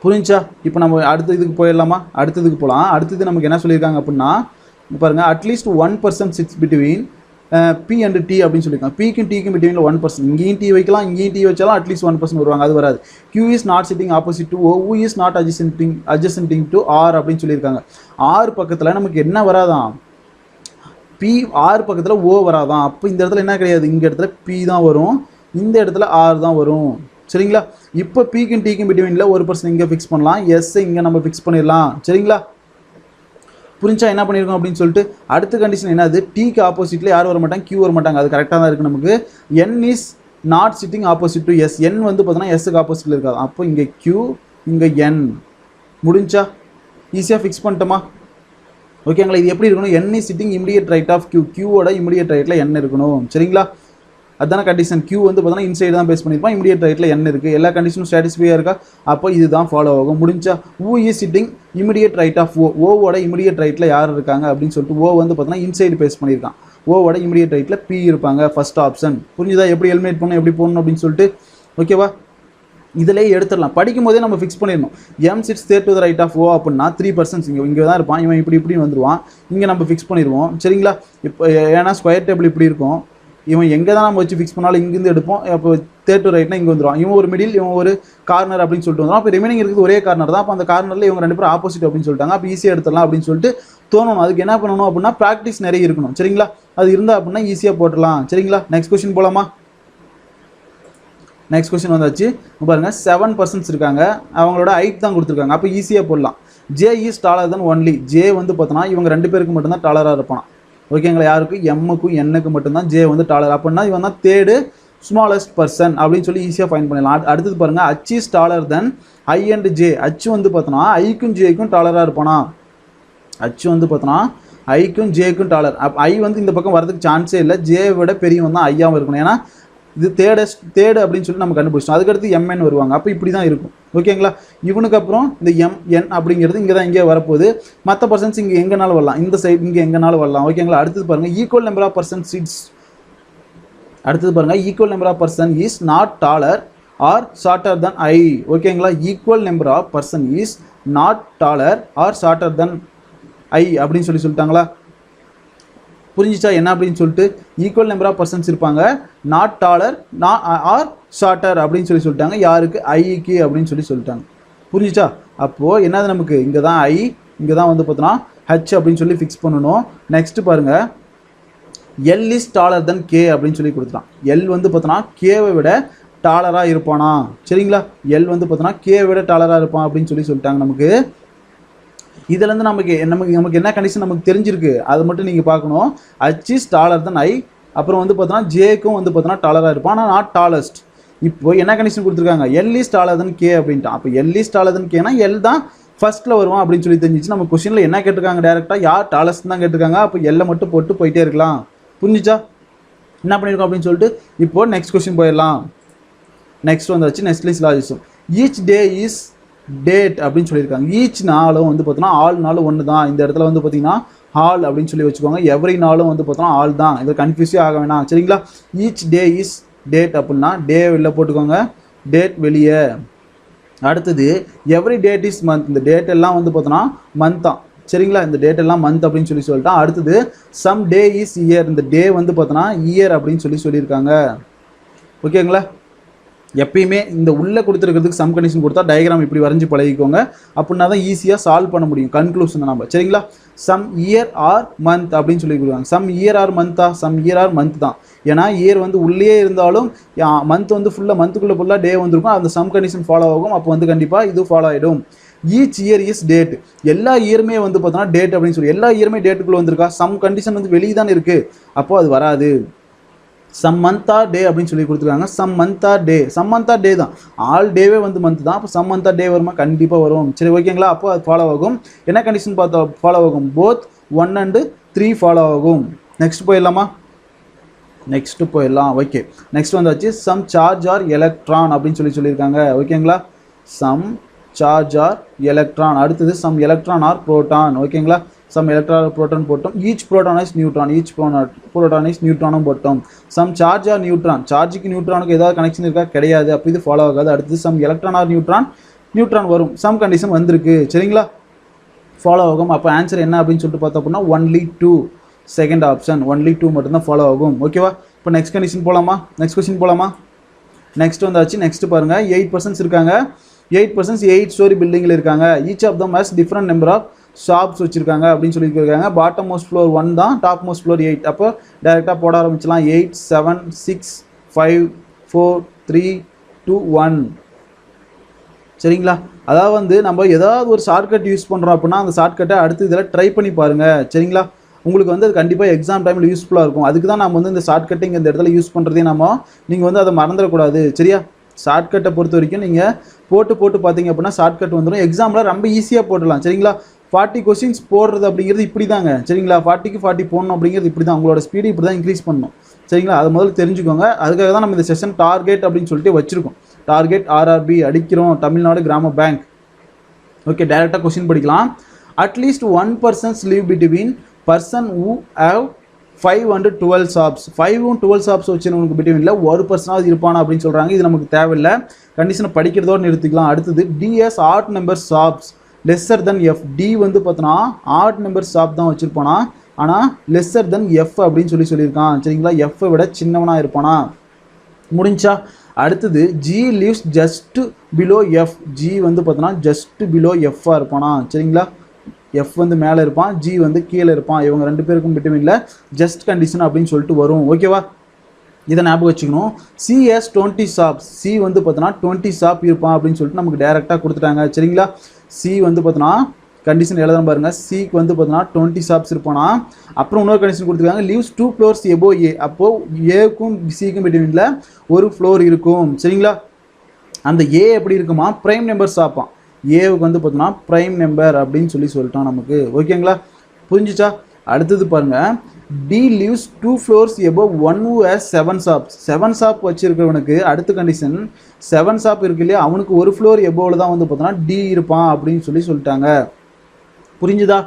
புரிஞ்சா? இப்போ நம்ம அடுத்த இதுக்கு போயிடலாமா? அடுத்ததுக்கு போகலாம். அடுத்தது நமக்கு என்ன சொல்லியிருக்காங்க அப்படின்னா, பாருங்கள், at least 1% sits between P and T அப்படின்னு சொல்லியிருக்காங்க. பிக்கும் டிக்கும் பிட்வீனில் 1%. இங்கேயும் டி வைக்கலாம், இங்கேயும் டி வச்சாலும் அட்லீஸ்ட் 1% வருவாங்க. அது வராது. Q is not sitting opposite to O, U is not adjacenting to R அப்படின்னு சொல்லியிருக்காங்க. ஆர் பக்கத்தில் நமக்கு என்ன வராதான்? பி. ஆர் பக்கத்தில் ஓ வராதான். அப்போ இந்த இடத்துல என்ன கிடையாது, இந்த இடத்துல பி தான் வரும், இந்த இடத்துல ஆர் தான் வரும். சரிங்களா? இப்போ பிக்கும் டிக்கும் பிட்வீனில் 1% இங்கே ஃபிக்ஸ் பண்ணலாம், எஸ் இங்கே நம்ம ஃபிக்ஸ் பண்ணிடலாம். சரிங்களா? புரிஞ்சா என்ன பண்ணியிருக்கோம் அப்படின்னு சொல்லிட்டு அடுத்த கண்டிஷன் என்னது, டிக்கு ஆப்போசிட்டில் யார் வர மாட்டாங்க, கியூ வர மாட்டாங்க. அது கரெக்டாக தான் இருக்குது நமக்கு. N is not sitting opposite to S, N வந்து பார்த்தோன்னா எஸ்ஸுக்கு ஆப்போசிட்டில் இருக்காது. அப்போ இங்கே கியூ, இங்கே என். முடிஞ்சா? ஈஸியாக ஃபிக்ஸ் பண்ணிட்டோமா? ஓகேங்களா? இது எப்படி இருக்கணும், N is sitting immediate right of Q, கியூவோட இமிடியேட் ரைட்டில் என் இருக்கணும். சரிங்களா? அதுதான கண்டிஷன். கியூ வந்து பார்த்தோன்னா இன்சைடு தான் பேஸ் பண்ணியிருப்பான், இமிடியேட் ரைட்டில் என் இருக்குது. எல்லா கண்டிஷனும் சாட்டிஸ்ஃபையாக இருக்கா? அப்போ இதுதான் ஃபாலோ ஆகும். முடிஞ்சா? U is sitting immediate right of O, ஓவோட இமிடியேட் ரைட்டில் யார் இருக்காங்க அப்படின்னு சொல்லிட்டு ஓ வந்து பார்த்தோன்னா இன்சைடு பேஸ் பண்ணியிருக்கான். ஓவோட இமிடியேட் ரைட்டில் பி இருப்பாங்க. First option. புரிஞ்சுதா? எப்படி எலிமினேட் பண்ணணும், எப்படி போடணும் அப்படின்னு சொல்லிட்டு. ஓகேவா? இதிலே எடுத்துடலாம். படிக்கும் போதே நம்ம ஃபிக்ஸ் பண்ணிடணும். M sits third to the right of O அப்படின்னா 3% இங்கே தான் இருப்பான், இவன் இப்படி வந்துடுவான். இங்கே நம்ம ஃபிக்ஸ் பண்ணிடுவோம். சரிங்களா? இப்போ ஏன்னா ஸ்கொயர் டேபிள் இப்படி இருக்கும், இவன் எங்கே தான் நம்ம வச்சு ஃபிக்ஸ் பண்ணாலும் இங்கேருந்து எடுப்போம். இப்போ தேர்ட் டு ரைட்னா இங்கே வந்துடுவான். இவன் ஒரு மிடில், இவன் ஒரு கார்னர் அப்படின்னு சொல்லிட்டு வந்துடும். அப்போ ரிமைனிங் இருக்குது ஒரே கார்னர் தான். அப்போ அந்த கார்னரில் இவங்க 2 பேரும் ஆப்போசிட் அப்படின்னு சொல்லிட்டாங்க. அப்போ ஈஸியாக எடுத்துடலாம் அப்படின்னு சொல்லிட்டு தோணணும். அதுக்கு என்ன பண்ணணும் அப்படின்னா ப்ராக்டிஸ் நிறைய இருக்கணும். சரிங்களா? அது இருந்தால் அப்படின்னா ஈஸியாக போட்டுடலாம். சரிங்களா? நெக்ஸ்ட் கொஸ்டின் போகலாமா? நெக்ஸ்ட் கொஸ்டின் வந்தாச்சு. பாருங்கள், 7% இருக்காங்க, அவங்களோட ஹைட் தான் கொடுத்துருக்காங்க. அப்போ ஈஸியாக போடலாம். J is taller than only. J வந்து பார்த்தோன்னா இவங்க 2 பேருக்கு மட்டும்தான் டாலராக இருப்பான். ஓகேங்களா? யாருக்கு? எம்முக்கும் என்னுக்கு மட்டும்தான் ஜே வந்து டாலர். அப்படின்னா இவன் தான் தேர்டு ஸ்மாலஸ்ட் பர்சன் அப்படின்னு சொல்லி ஈஸியாக ஃபைன் பண்ணிடலாம். அடுத்தது பாருங்கள், H is taller then I and J. H வந்து பார்த்தோன்னா ஐக்கும் ஜேக்கும் டாலராக இருப்பானா? ஹச் வந்து பார்த்தோன்னா ஐக்கும் ஜேக்கும் டாலர். ஐ வந்து இந்த பக்கம் வரதுக்கு சான்ஸே இல்லை. ஜே விட பெரியவன் தான் ஐயாவும் இருக்கணும். ஏன்னா இது தேர்டு அப்படின்னு சொல்லி நம்ம கண்டுபிடிச்சோம். அதுக்கடுத்து எம்என் வருவாங்க. அப்போ இப்படி தான் இருக்கும். ஓகேங்களா? இவனுக்கு அப்புறம் இந்த எம்என் அப்படிங்கிறது இங்கே தான் இங்கே வரப்போகுது. மற்ற பர்சன்ஸ் இங்கே எங்கேனாலும் வரலாம், இந்த சைடு இங்கே எங்கேனாலும் வரலாம். ஓகேங்களா? அடுத்தது பாருங்கள், equal number of person seats. அடுத்தது பாருங்கள், equal number of person is not taller or shorter than I. ஓகேங்களா? Equal number of person is not taller or shorter than I அப்படின்னு சொல்லிட்டாங்களா? புரிஞ்சிச்சா என்ன அப்படின்னு சொல்லிட்டு? ஈக்குவல் நம்பர் ஆஃப் பர்சன்ஸ் இருப்பாங்க, நாட் டாலர் ஆர் ஷார்ட்டர் அப்படின்னு சொல்லிட்டாங்க. யாருக்கு? ஐக்கு அப்படின்னு சொல்லிட்டாங்க. புரிஞ்சிச்சா? அப்போது என்னது நமக்கு இங்கே தான் ஐ, இங்கே தான் வந்து பார்த்தோன்னா ஹச் அப்படின்னு சொல்லி ஃபிக்ஸ் பண்ணணும். நெக்ஸ்ட்டு பாருங்கள், L is taller than K அப்படின்னு சொல்லி கொடுத்துட்டான். எல் வந்து பார்த்தோன்னா கேவை விட டாலராக இருப்பானா? சரிங்களா? எல் வந்து பார்த்தோன்னா கேவை விட டாலராக இருப்பான் அப்படின்னு சொல்லிட்டாங்க நமக்கு. இதுலேருந்து நமக்கு என்ன கண்டிஷன் நமக்கு தெரிஞ்சிருக்கு, அதை மட்டும் நீங்கள் பார்க்கணும். ஹச் இஸ் டாலர் தென் ஐ. அப்புறம் வந்து பார்த்தோன்னா ஜேக்கும் வந்து பார்த்தோன்னா டாலராக இருப்பான், ஆனால் நாட் டாலஸ்ட். இப்போ என்ன கண்டிஷன் கொடுத்துருக்காங்க? L is taller than K அப்படின்ட்டு. அப்போ எல் இஸ் டாலர் தென் கேனா எல் தான் ஃபர்ஸ்ட்டில் வருவான் அப்படின்னு சொல்லி தெரிஞ்சிச்சு. நம்ம கொஸ்டினில் என்ன கேட்டிருக்காங்க? டேரெக்டாக யார் டாலஸ்ட் தான் கேட்டிருக்காங்க. அப்போ எல்லை மட்டும் போட்டு போயிட்டே இருக்கலாம். புரிஞ்சிச்சா என்ன பண்ணியிருக்கோம் அப்படின்னு சொல்லிட்டு? இப்போ நெக்ஸ்ட் கொஸ்டின் போயிடலாம். நெக்ஸ்ட் வந்தாச்சு, next logism. Each day is date அப்படின்னு சொல்லியிருக்காங்க. ஈச் நாளும் வந்து பார்த்தோன்னா ஆல் நாளும் ஒன்று தான். இந்த இடத்துல வந்து பார்த்தீங்கன்னா ஆல் அப்படின்னு சொல்லி வச்சுக்கோங்க. எவ்ரி நாளும் வந்து பார்த்தோன்னா ஆல் தான். இது கன்ஃபியூஸே ஆக வேணாம். சரிங்களா? ஈச் டே இஸ் டேட் அப்படின்னா டே வெளில போட்டுக்கோங்க, டேட் வெளியே. அடுத்தது எவ்ரி டேட் இஸ் மந்த். இந்த டேட் எல்லாம் வந்து பார்த்தோன்னா மந்த் தான். சரிங்களா? இந்த டேட் எல்லாம் மந்த் அப்படின்னு சொல்லிட்டான். அடுத்தது சம் டே இஸ் இயர். இந்த டே வந்து பார்த்தோன்னா இயர் அப்படின்னு சொல்லியிருக்காங்க. ஓகேங்களா? எப்பயுமே இந்த உள்ளே கொடுத்துருக்கிறதுக்கு சம் கண்டிஷன் கொடுத்தா டயக்ராம் இப்படி வரைஞ்சி பழகிக்கோங்க. அப்படின்னா தான் ஈஸியாக சால்வ் பண்ண முடியும் கன்க்ளூஷன் நம்ம. சரிங்களா? சம் இயர் ஆர் மந்த் அப்படின்னு சொல்லி கொடுக்குறாங்க. Some year are month? Some year are month தான். ஏன்னா இயர் வந்து உள்ளே இருந்தாலும் மந்த் வந்து மந்த்துக்குள்ளே ஃபுல்லாக டே வந்துருக்கும். அந்த சம் கண்டிஷன் ஃபாலோ ஆகும். அப்போ வந்து கண்டிப்பாக இது ஃபாலோ ஆகிடும். Each year is date. எல்லா இயருமே வந்து பார்த்தோன்னா டேட் அப்படின்னு சொல்லி எல்லா இயருமே டேட்டுக்குள்ளே வந்திருக்கா? சம் கண்டிஷன் வந்து வெளியே தான் இருக்குது. அப்போது அது வராது. சம் மந்த் ஆர் டே அப்படின்னு சொல்லி கொடுத்துருக்காங்க. Some month are day, some month are day தான். ஆல் டேவே வந்து மந்த் தான். அப்போ சம் மந்த் ஆர் டே வருமா? கண்டிப்பாக வரும். சரி, ஓகேங்களா? அப்போ அது ஃபாலோ ஆகும். என்ன கண்டிஷன் பார்த்தா ஃபாலோ ஆகும்? போத் 1 and 3 ஃபாலோ ஆகும். நெக்ஸ்ட் போயிடலாமா? நெக்ஸ்ட் போயிடலாம். ஓகே, நெக்ஸ்ட் வந்தாச்சு. சம் சார்ஜ் ஆர் எலக்ட்ரான் அப்படின்னு சொல்லியிருக்காங்க. ஓகேங்களா? Some charge are electron. அடுத்தது சம் எலக்ட்ரான் ஆர் புரோட்டான். ஓகேங்களா? சம் எலக்ட்ரான் புரோட்டான் போட்டோம். Each proton is neutron, each proton is நியூட்ரானும் போட்டோம். சம் சார்ஜ் ஆர் நியூட்ரான், சார்ஜுக்கு நியூட்ரானுக்கு ஏதாவது கனெக்ஷன் இருக்கா, கிடையாது, அப்போ இது ஃபாலோ ஆகாது. அடுத்து some electron are neutron, neutron வரும், சம் கண்டிஷன் வந்திருக்கு, சரிங்களா, ஃபாலோ ஆகும். அப்போ ஆன்சர் என்ன அப்படின்னு சொல்லிட்டு பார்த்தோம் அப்படின்னா ஒன்லி 2, செகண்ட் ஆப்ஷன் ஒன்லி 2 மட்டும்தான் ஃபாலோ ஆகும். ஓகேவா? இப்போ நெக்ஸ்ட் கண்டிஷன் போகலாமா, நெக்ஸ்ட் கொஸ்டின் போகலாமா. நெக்ஸ்ட் வந்தாச்சு. நெக்ஸ்ட் பாருங்க, 8% இருக்காங்க, 8% 8 ஸ்டோரி பில்டிங்கில் இருக்காங்க. Each of them has different number of shops வச்சிருக்காங்க அப்படின்னு சொல்லியிருக்காங்க. பாட்டம் மோஸ்ட் ஃப்ளோர் 1 தான், டாப் மோஸ்ட் ஃப்ளோர் 8. அப்போ டேரெக்டாக போட ஆரம்பிச்சலாம். 8 7 6 5 4 3 2 1. சரிங்களா? அதாவது வந்து நம்ம ஏதாவது ஒரு ஷார்ட்கட் யூஸ் பண்ணுறோம் அப்படின்னா அந்த ஷார்ட்கட்டை அடுத்து இதில் ட்ரை பண்ணி பாருங்கள். சரிங்களா? உங்களுக்கு வந்து அது கண்டிப்பாக எக்ஸாம் டைமில் யூஸ்ஃபுல்லாக இருக்கும். அதுக்கு தான் நம்ம வந்து இந்த ஷார்ட்கட்டிங் இந்த இடத்துல யூஸ் பண்ணுறதே நீங்கள் வந்து அதை மறந்துடக்கூடாது. சரியா? ஷார்ட்கட்டை பொறுத்த வரைக்கும் நீங்கள் போட்டு பார்த்தீங்க அப்படின்னா ஷார்ட்கட் வந்துடும். எக்ஸாமில் ரொம்ப ஈஸியாக போடலாம். சரிங்களா? 40 கொஸ்டின்ஸ் போடுறது அப்படிங்கிறது இப்படி தாங்க. சரிங்களா? 40க்கு 40 போடணும் அப்படிங்கிறது இப்படி தான். உங்களோட ஸ்பீடு இப்படி தான் இன்க்ரீஸ் பண்ணணும். சரிங்களா? அதை முதல்ல தெரிஞ்சுக்கோங்க. அதுக்காக தான் நம்ம இந்த செஷன் டார்கெட் அப்படின்னு சொல்லிட்டு வச்சுருக்கோம். டார்கெட் RRB அடிக்கிறோம், தமிழ்நாடு கிராம பேங்க். ஓகே, டைரெக்டாக கொஸ்டின் படிக்கலாம். At least 1% live between person who have 5 and 12 shops. 5 and 12 shops வச்சுருவனுக்கு பிட்வீனில் ஒரு பர்சனாவது இருப்பானா அப்படின்னு சொல்கிறாங்க. இது நமக்கு தேவையில்லை, கண்டிஷனை படிக்கிறதோடு நிறுத்திக்கலாம். அடுத்தது T is odd number shops lesser then F. T வந்து பார்த்தோன்னா ஆட் நம்பர் ஷாப் தான் வச்சுருப்பானா, ஆனால் லெஸ்ஸர் தென் எஃப் அப்படின்னு சொல்லியிருக்கான். சரிங்களா? எஃப்பை விட சின்னவனாக இருப்பானா. முடிஞ்சா அடுத்தது G leaves just below F. G வந்து பார்த்தோன்னா ஜஸ்ட் பிலோ எஃப்பாக இருப்பானா. சரிங்களா? எஃப் வந்து மேலே இருப்பான், ஜி வந்து கீழே இருப்பான். இவங்க ரெண்டு பேருக்கும் பிட்வீனில் ஜஸ்ட் கண்டிஷன் அப்படின்னு சொல்லிட்டு வரும். ஓகேவா? இதை ஞாபகம் வச்சுக்கணும். CS 20 shops. சி வந்து பார்த்தோன்னா 20 ஷாப் இருப்பான் அப்படின்னு சொல்லிட்டு நமக்கு டேரெக்டாக கொடுத்துட்டாங்க. சரிங்களா? சி வந்து பார்த்தோன்னா கண்டிஷன் எழுதாம பாருங்கள். சிக்கு வந்து பார்த்தோன்னா 20 ஷாப்ஸ் இருப்பானா. அப்புறம் இன்னொரு கண்டிஷன் கொடுத்துருக்காங்க, லீவ்ஸ் 2 floors எபோ ஏ. அப்போது ஏக்கும் சிக்கும் பிட்வீனில் ஒரு ஃப்ளோர் இருக்கும். சரிங்களா? அந்த ஏ எப்படி இருக்குமா, ப்ரைம் நம்பர் ஷாப்பான். ஏவுக்கு வந்து பார்த்தோன்னா ப்ரைம் நம்பர் அப்படின்னு சொல்லிட்டான் நமக்கு. ஓகேங்களா? புரிஞ்சிச்சா? அடுத்தது பாருங்கள், D lives 2 floors above 1 who has 7 shops. 7 shop வச்சுருக்கவனுக்கு அடுத்த கண்டிஷன் 7 ஷாப் இருக்கு இல்லையா, அவனுக்கு ஒரு ஃப்ளோர் எபோவில் தான் வந்து பார்த்தோன்னா டி இருப்பான் அப்படின்னு சொல்லிட்டாங்க. புரிஞ்சுதா?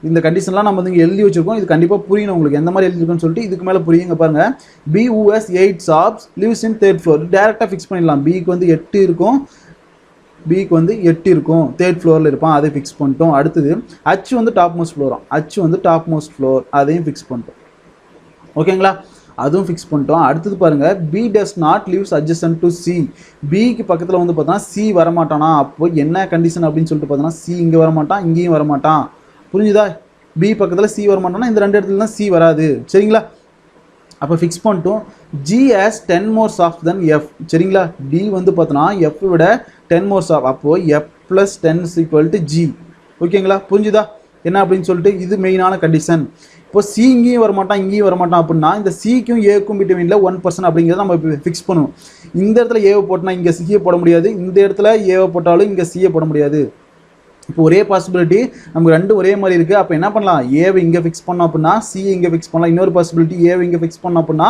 இந்த கண்டிஷன்லாம் நம்ம வந்து எழுதி வச்சிருக்கோம். இது கண்டிப்பாக புரியணும் உங்களுக்கு, எந்த மாதிரி எழுதிருக்குன்னு சொல்லிட்டு இதுக்கு மேலே புரியுங்க பாருங்கள். P who has 8 shops lives in 3rd floor. டேரெக்டாக ஃபிக்ஸ் பண்ணிடலாம். பிக்கு வந்து 8 இருக்கும், பிக்கு வந்து 8 இருக்கும், 3rd ஃப்ளோரில் இருப்பான், அதை ஃபிக்ஸ் பண்ணிட்டோம். அடுத்தது ஹச் வந்து டாப் மோஸ்ட் ஃப்ளோராம். ஹச் வந்து டாப் மோஸ்ட் ஃப்ளோர், அதையும் ஃபிக்ஸ் பண்ணிட்டோம். ஓகேங்களா? அதுவும் ஃபிக்ஸ் பண்ணிட்டோம். அடுத்தது பாருங்கள், P does not lives adjacent to C. பிக்கு பக்கத்தில் வந்து பார்த்தோன்னா சி வரமாட்டானா. அப்போ என்ன கண்டிஷன் அப்படின்னு சொல்லிட்டு பார்த்தோன்னா சி இங்கே வரமாட்டான், இங்கேயும் வரமாட்டான். புரிஞ்சுதா? பி பக்கத்தில் சி வரமாட்டானா, இந்த ரெண்டு இடத்துல தான் சி வராது. சரிங்களா? அப்போ ஃபிக்ஸ் பண்ணிட்டோம். G has 10 more shops than F. சரிங்களா? டி வந்து பார்த்தோன்னா எஃப் விட 10 more shop. அப்போது எஃப் + 10 = ஜி. ஓகேங்களா? புரிஞ்சுதா என்ன அப்படின்னு சொல்லிட்டு? இது மெயினான கண்டிஷன். இப்போ சி இங்கேயும் வரமாட்டான், இங்கேயும் வரமாட்டான் அப்படின்னா இந்த சிக்கும் ஏக்கும் பிட்வீனில் 1% அப்படிங்கிறத நம்ம இப்போ ஃபிக்ஸ் பண்ணுவோம். இந்த இடத்துல ஏவை போட்டோம்னா இங்கே சியை போட முடியாது, இந்த இடத்துல ஏவை போட்டாலும் இங்கே சியை போட முடியாது. இப்போ ஒரே பாசிபிலிட்டி நமக்கு ரெண்டு ஒரே மாதிரி இருக்குது. அப்போ என்ன பண்ணலாம், ஏவை இங்கே ஃபிக்ஸ் பண்ணோம் அப்படின்னா சிஏ இங்கே ஃபிக்ஸ் பண்ணலாம். இன்னொரு பாசிபிலிட்டி ஏவை இங்கே ஃபிக்ஸ் பண்ணோம் அப்படின்னா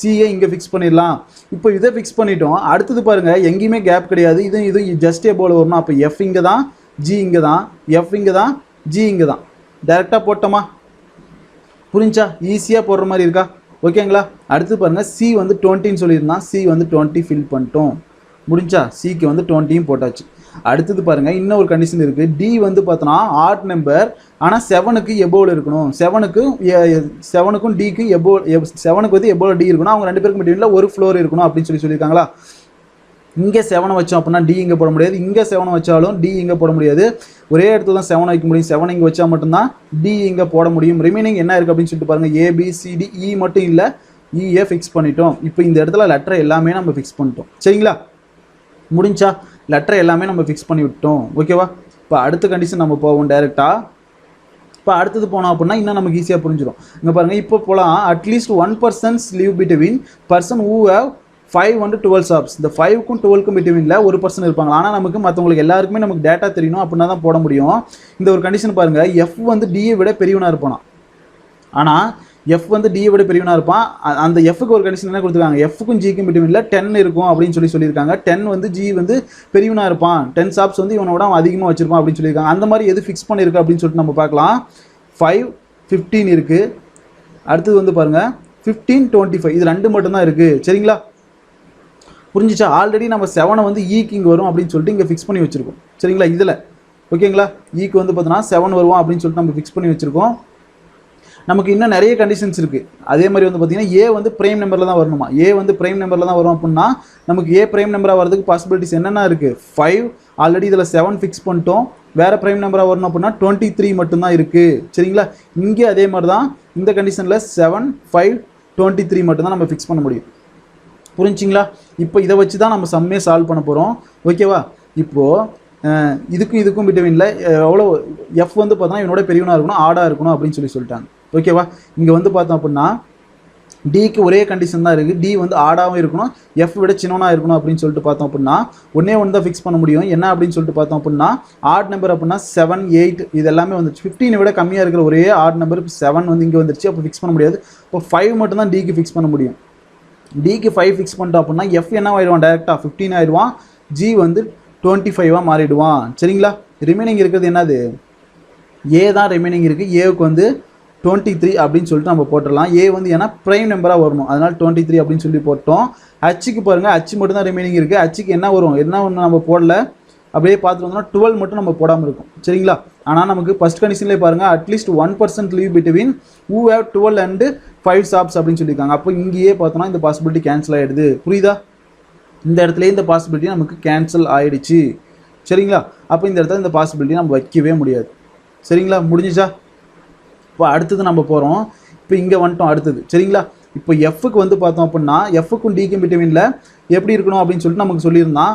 சிஏ இங்கே ஃபிக்ஸ் பண்ணிடலாம். இப்போ இதை ஃபிக்ஸ் பண்ணிட்டோம். அடுத்தது பாருங்கள், எங்கேயுமே கேப் கிடையாது. இது ஜஸ்ட் எபோவில் வரணும். அப்போ எஃப் இங்கே தான், ஜி இங்கே தான், எஃப் இங்கே தான், ஜி இங்கே தான். டேரெக்டாக போட்டோமா? புரிஞ்சா? ஈஸியாக போடுற மாதிரி இருக்கா? ஓகேங்களா? அடுத்து பாருங்கள், சி வந்து 20ன்னு சொல்லியிருந்தான், சி வந்து 20 ஃபில் பண்ணிட்டோம். முடிஞ்சா? சிக்கு வந்து 20யும் போட்டாச்சு. அடுத்தது பாருங்கள், இன்னும் ஒரு கண்டிஷன் இருக்குது. டி வந்து பார்த்தோன்னா ஆட் நம்பர், ஆனால் 7க்கு எபோவில் இருக்கணும். 7க்கும் டிக்கு எபோ, 7க்கு வந்து எபோவில் டி இருக்கணும். அவங்க ரெண்டு பேருக்கு பிட்வீனில் ஒரு ஃப்ளோர் இருக்கணும் அப்படின்னு சொல்லியிருக்காங்களா. இங்கே 7 வச்சோம் அப்படின்னா டி இங்கே போட முடியாது, இங்கே 7 வச்சாலும் டி இங்கே போட முடியாது. ஒரே இடத்துல தான் 7 வைக்க முடியும். 7 இங்கே வச்சா மட்டும்தான் டி இங்கே போட முடியும். ரிமைனிங் என்ன இருக்குது அப்படின்னு சொல்லிட்டு பாருங்கள், ஏபிசிடி இ மட்டும் இல்லை, இஏ ஃபிக்ஸ் பண்ணிட்டோம். இப்போ இந்த இடத்துல லெட்டர் எல்லாமே நம்ம ஃபிக்ஸ் பண்ணிட்டோம். சரிங்களா? முடிஞ்சா? லெட்டர் எல்லாமே நம்ம ஃபிக்ஸ் பண்ணி விட்டோம். ஓகேவா? இப்போ அடுத்த கண்டிஷன் நம்ம போவோம் டேரெக்டாக. இப்போ அடுத்தது போனோம் அப்படின்னா இன்னும் நமக்கு ஈஸியாக புரிஞ்சிடும். இங்கே பாருங்கள், இப்போ போகலாம். At least 1% live between person who have 5 and 12 shops. இந்த 5க்கும் 12க்கும் பிட்வீனில் ஒரு பர்சன் இருப்பாங்க. ஆனால் நமக்கு மற்றவங்களுக்கு எல்லாருக்குமே நமக்கு டேட்டா தெரியணும் அப்படின்னா தான் போட முடியும். இந்த ஒரு கண்டிஷன் பாருங்கள், எஃப் வந்து டியை விட பெரியவனாக இருப்பானா. ஆனால் எஃப் வந்து டியை விட பெரியவனாக இருப்பான். அந்த எஃப்க்கு ஒரு கண்டிஷன் என்ன கொடுத்துருக்காங்க, எஃப்க்கும் ஜிக்கும் பிட்வீனில் 10 இருக்கும் அப்படின்னு சொல்லியிருக்காங்க. 10 வந்து ஜி வந்து பெரியவனாக இருப்பான், 10 ஷாப்ஸ் வந்து இவனோட அதிகமாக வச்சிருப்பான் அப்படின்னு சொல்லியிருக்காங்க. அந்த மாதிரி எது ஃபிக்ஸ் பண்ணியிருக்கு அப்படின்னு சொல்லிட்டு நம்ம பார்க்கலாம். 5 15 இருக்குது. அடுத்தது வந்து பாருங்கள் 15 25 இது 2 மட்டும்தான் இருக்குது. சரிங்களா, புரிஞ்சிச்சா? ஆல்ரெடி நம்ம 7 வந்து ஈக்கு இங்கே வரும் அப்படின்னு சொல்லிட்டு இங்கே ஃபிக்ஸ் பண்ணி வச்சுருக்கோம். சரிங்களா, இதில் ஓகேங்களா, ஈக்கு வந்து பார்த்தோன்னா 7 வருவோம் அப்படின்னு சொல்லிட்டு நம்ம ஃபிக்ஸ் பண்ணி வச்சுருக்கோம். நமக்கு இன்னும் நிறைய கண்டிஷன்ஸ் இருக்குது. அதே மாதிரி வந்து பார்த்தீங்கன்னா ஏ வந்து ப்ரைம் நம்பரில் தான் வரணுமா, ஏ வந்து ப்ரைம் நம்பரில் தான் வரும் அப்படின்னா நமக்கு ஏ ப்ரைம் நம்பராக வரதுக்கு பாசிபிலிட்டிஸ் என்னென்ன இருக்குது? 5 ஆல்ரெடி இதில் 7 ஃபிக்ஸ் பண்ணிட்டோம். வேறு ப்ரைம் நம்பராக வரணும் அப்படின்னா 23 மட்டும்தான் இருக்குது. சரிங்களா, இங்கே அதே மாதிரி தான் இந்த கண்டிஷனில் 7 5 23 மட்டும்தான் நம்ம ஃபிக்ஸ் பண்ண முடியும். புரிஞ்சிங்களா? இப்போ இதை வச்சு தான் நம்ம சம்மே சால்வ் பண்ண போகிறோம். ஓகேவா? இப்போது இதுக்கும் பிட்வீனில் எவ்வளோ எஃப் வந்து பார்த்தோன்னா இவனோட பெரியவனாக இருக்கணும், ஆடாக இருக்கணும் அப்படின்னு சொல்லிட்டாங்க. ஓகேவா? இங்கே வந்து பார்த்தோம் அப்படின்னா டிக்கு ஒரே கண்டிஷன் தான் இருக்குது. டி வந்து ஆடாகவும் இருக்கணும், எஃப் விட சின்னவனாக இருக்கணும் அப்படின்னு சொல்லிட்டு பார்த்தோம் அப்படின்னா ஒன்றே ஒன்று தான் ஃபிக்ஸ் பண்ண முடியும். என்ன அப்படின்னு சொல்லிட்டு பார்த்தோம் அப்படின்னா ஆட் நம்பர் அப்படின்னா 7 8 இது எல்லாமே வந்துச்சு. 15 விட கம்மியாக இருக்கிற ஒரே ஆட் நம்பர் 7 வந்து இங்கே வந்துருச்சு. அப்போ ஃபிக்ஸ் பண்ண முடியாது. இப்போ 5 மட்டும் தான் டிக்கு ஃபிக்ஸ் பண்ண முடியும். டிக்கு 5 ஃபிக்ஸ் பண்ணிட்டோம் அப்படின்னா எஃப் என்ன ஆயிடுவான்? டேரெக்டாக 15 ஆயிடுவான். ஜி வந்து 25 மாறிடுவான். சரிங்களா, ரிமைனிங் இருக்கிறது என்னது? ஏ தான் ரிமைனிங் இருக்குது. ஏவுக்கு வந்து 23 அப்படின்னு சொல்லிட்டு நம்ம போட்டுடலாம். ஏ வந்து ஏன்னா ப்ரைம் நம்பராக வரணும், அதனால் 23 அப்படின்னு சொல்லி போட்டோம். ஹச்சுக்கு பாருங்கள், ஹச் மட்டும் தான் ரிமைனிங் இருக்குது. ஹச்சுக்கு என்ன வரும்? என்ன ஒன்று நம்ம போடல, அப்படியே பார்த்துட்டு வந்தோம்னா 12 மட்டும் நம்ம போடாமல் இருக்கும். சரிங்களா, ஆனால் நமக்கு ஃபஸ்ட் கண்டிஷன்லேயே பாருங்கள் at least 1% live between who have 12 and 5 shops அப்படின்னு சொல்லியிருக்காங்க. அப்போ இங்கேயே பார்த்தோன்னா இந்த பாசிபிலிட்டி கேன்சல் ஆகிடுது. புரியுதா? இந்த இடத்துல இந்த பாசிபிலிட்டி நமக்கு கேன்சல் ஆகிடுச்சு. சரிங்களா, அப்போ இந்த இடத்துல இந்த பாசிபிலிட்டி நம்ம வைக்கவே முடியாது. சரிங்களா, முடிஞ்சிச்சா? இப்போ அடுத்தது நம்ம போகிறோம். இப்போ இங்கே வந்துட்டோம் அடுத்தது. சரிங்களா, இப்போ எஃப்க்கு வந்து பார்த்தோம் அப்படின்னா எஃப்க்கும் டிக்கும் பிட்வீனில் எப்படி இருக்கணும் அப்படின்னு சொல்லிட்டு நமக்கு சொல்லியிருந்தான்.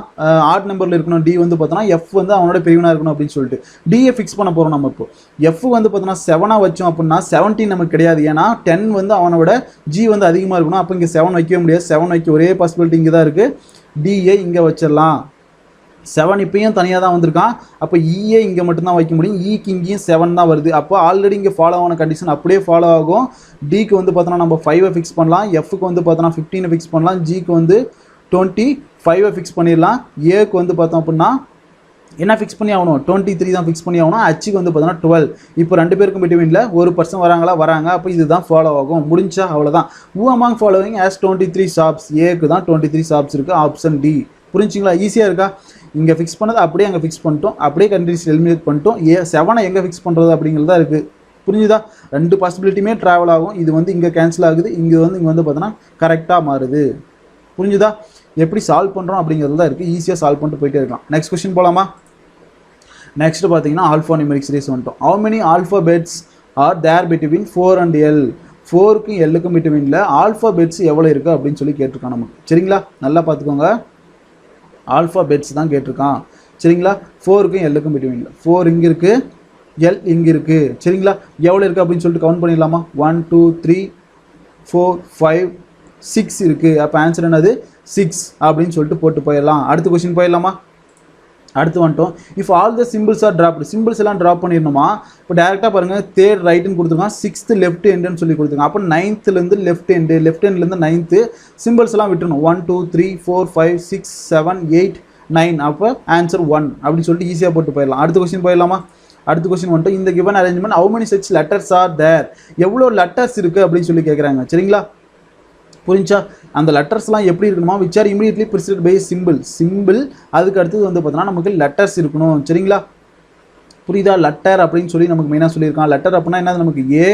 ஆட் நம்பரில் இருக்கணும். டி வந்து பார்த்தோன்னா எஃப் வந்து அவனோட பெரியவனாக இருக்கணும் அப்படின்னு சொல்லிட்டு டியை ஃபிக்ஸ் பண்ண போகிறோம். நம்ம இப்போ எஃப் வந்து பார்த்தோன்னா 7 வச்சோம் அப்படின்னா 17 நமக்கு கிடையாது. ஏன்னா 10 வந்து அவனோட ஜி வந்து அதிகமாக இருக்கணும். அப்போ இங்கே 7 வைக்கவே முடியாது. 7 வைக்க ஒரே பாசிபிலிட்டி இங்கே தான் இருக்குது. டிஏ இங்கே வச்சிடலாம். 7 இப்பயும் தனியாக தான் வந்திருக்கான். அப்போ இஏ இங்கே மட்டும்தான் வைக்க முடியும். ஈக்கு இங்கேயும் 7 தான் வருது. அப்போ ஆல்ரெடி இங்கே ஃபாலோ ஆன கண்டிஷன் அப்படியே ஃபாலோ ஆகும். டிக்கு வந்து பார்த்தோன்னா நம்ம 5 ஃபிக்ஸ் பண்ணலாம். எஃப்க்கு வந்து பார்த்தோன்னா 15 ஃபிக்ஸ் பண்ணலாம். ஜிக்கு வந்து 25 ஃபிக்ஸ் பண்ணிடலாம். ஏக்கு வந்து பார்த்தோம் அப்படின்னா என்ன ஃபிக்ஸ் பண்ணி ஆகணும்? 23 தான் ஃபிக்ஸ் பண்ணி ஆகணும். ஹச்சுக்கு வந்து பார்த்தோன்னா 12. இப்போ 2 பேருக்கும் பிட்வீனில் ஒரு பர்சன் வராங்க. அப்போ இதுதான் ஃபாலோ ஆகும். முடிஞ்சா அவ்வளோதான். who among following has 23 shops? ஏக்கு தான் 23 shops இருக்குது. Option D. புரிஞ்சுங்களா? ஈஸியாக இருக்கா? இங்கே ஃபிக்ஸ் பண்ணது அப்படியே அங்கே ஃபிக்ஸ் பண்ணிட்டோம். அப்படியே கண்டிஷன் எலிமினேட் பண்ணிட்டோம். 7 எங்கே ஃபிக்ஸ் பண்ணுறது அப்படிங்கிறது தான் இருக்குது. புரிஞ்சுதா? 2 பாசிபிலிட்டியுமே ட்ராவல் ஆகும். இது வந்து இங்கே கேன்சல் ஆகுது. இங்கே வந்து பார்த்தோன்னா கரெக்டாக மாறுது. புரிஞ்சுதா? எப்படி சால்வ் பண்ணுறோம் அப்படிங்கிறது தான் இருக்குது. ஈஸியாக சால்வ் பண்ணிட்டு போயிட்டே இருக்கலாம். நெக்ஸ்ட் கொஸ்டின் போகலாமா? நெக்ஸ்ட் பார்த்தீங்கன்னா ஆல்ஃபா நியூமெரிக் சீரிஸ் வந்துட்டோம். How many alphabets are there between 4 and L? 4க்கும் Lக்கும் பிட்வீனில் ஆல்ஃபாபெட்ஸ் எவ்வளோ இருக்குது அப்படின்னு சொல்லி கேட்டிருக்கான் நமக்கு. சரிங்களா, நல்லா பார்த்துக்கோங்க. ஆல்ஃபாபெட்ஸ் தான் கேட்டிருக்கான். சரிங்களா, 4க்கும் Lக்கும் பிட்வீனில் 4 இங்கே இருக்குது, எல் இங்கே இருக்குது. சரிங்களா, எவ்வளோ இருக்குது அப்படின்னு சொல்லிட்டு கவுண்ட் பண்ணிடலாமா? 1 2 3 4 5 6 இருக்குது. அப்போ ஆன்சர் என்னது? 6 அப்படின்னு சொல்லிட்டு போட்டு போயிடலாம். அடுத்த கொஸ்டின் போயிடலாமா? அடுத்து வந்துட்டோம். If all the symbols R dropped, symbols எல்லாம் ட்ராப் பண்ணிடணுமா? இப்போ டேரெக்டாக பாருங்கள், தேர்ட் ரைட்டுன்னு கொடுத்துருக்கான், 6th லெஃப்ட் ஹேண்டுன்னு சொல்லி கொடுத்துருக்காங்க. அப்போ 9thலேருந்து லெஃப்ட் ஹேண்ட்லேருந்து 9th சிம்பிள்ஸ் எல்லாம் விட்டுருணும். 1 2 3 4 5 6 7 8 9. அப்போ ஆன்சர் 1 அப்படின்னு சொல்லிட்டு ஈஸியாக போட்டு போயிடலாம். அடுத்த கொஸ்டின் போயிடலாமா? அடுத்த கொஸ்டின் வந்துட்டு இந்த given arrangement how many such letters are there? எவ்வளோ லெட்டர்ஸ் இருக்குது அப்படின்னு சொல்லி கேட்குறாங்க. சரிங்களா, புரிஞ்சா? அந்த லெட்டர்ஸ்லாம் எப்படி இருக்கணுமா? Which are immediately preceded by symbol. அதுக்கு அடுத்தது வந்து பார்த்தோன்னா நமக்கு லெட்டர்ஸ் இருக்கணும். சரிங்களா, புரியுதா? லெட்டர் அப்படின்னு சொல்லி நமக்கு மெயினாக சொல்லியிருக்கான். லெட்டர் அப்படின்னா என்ன? நமக்கு ஏ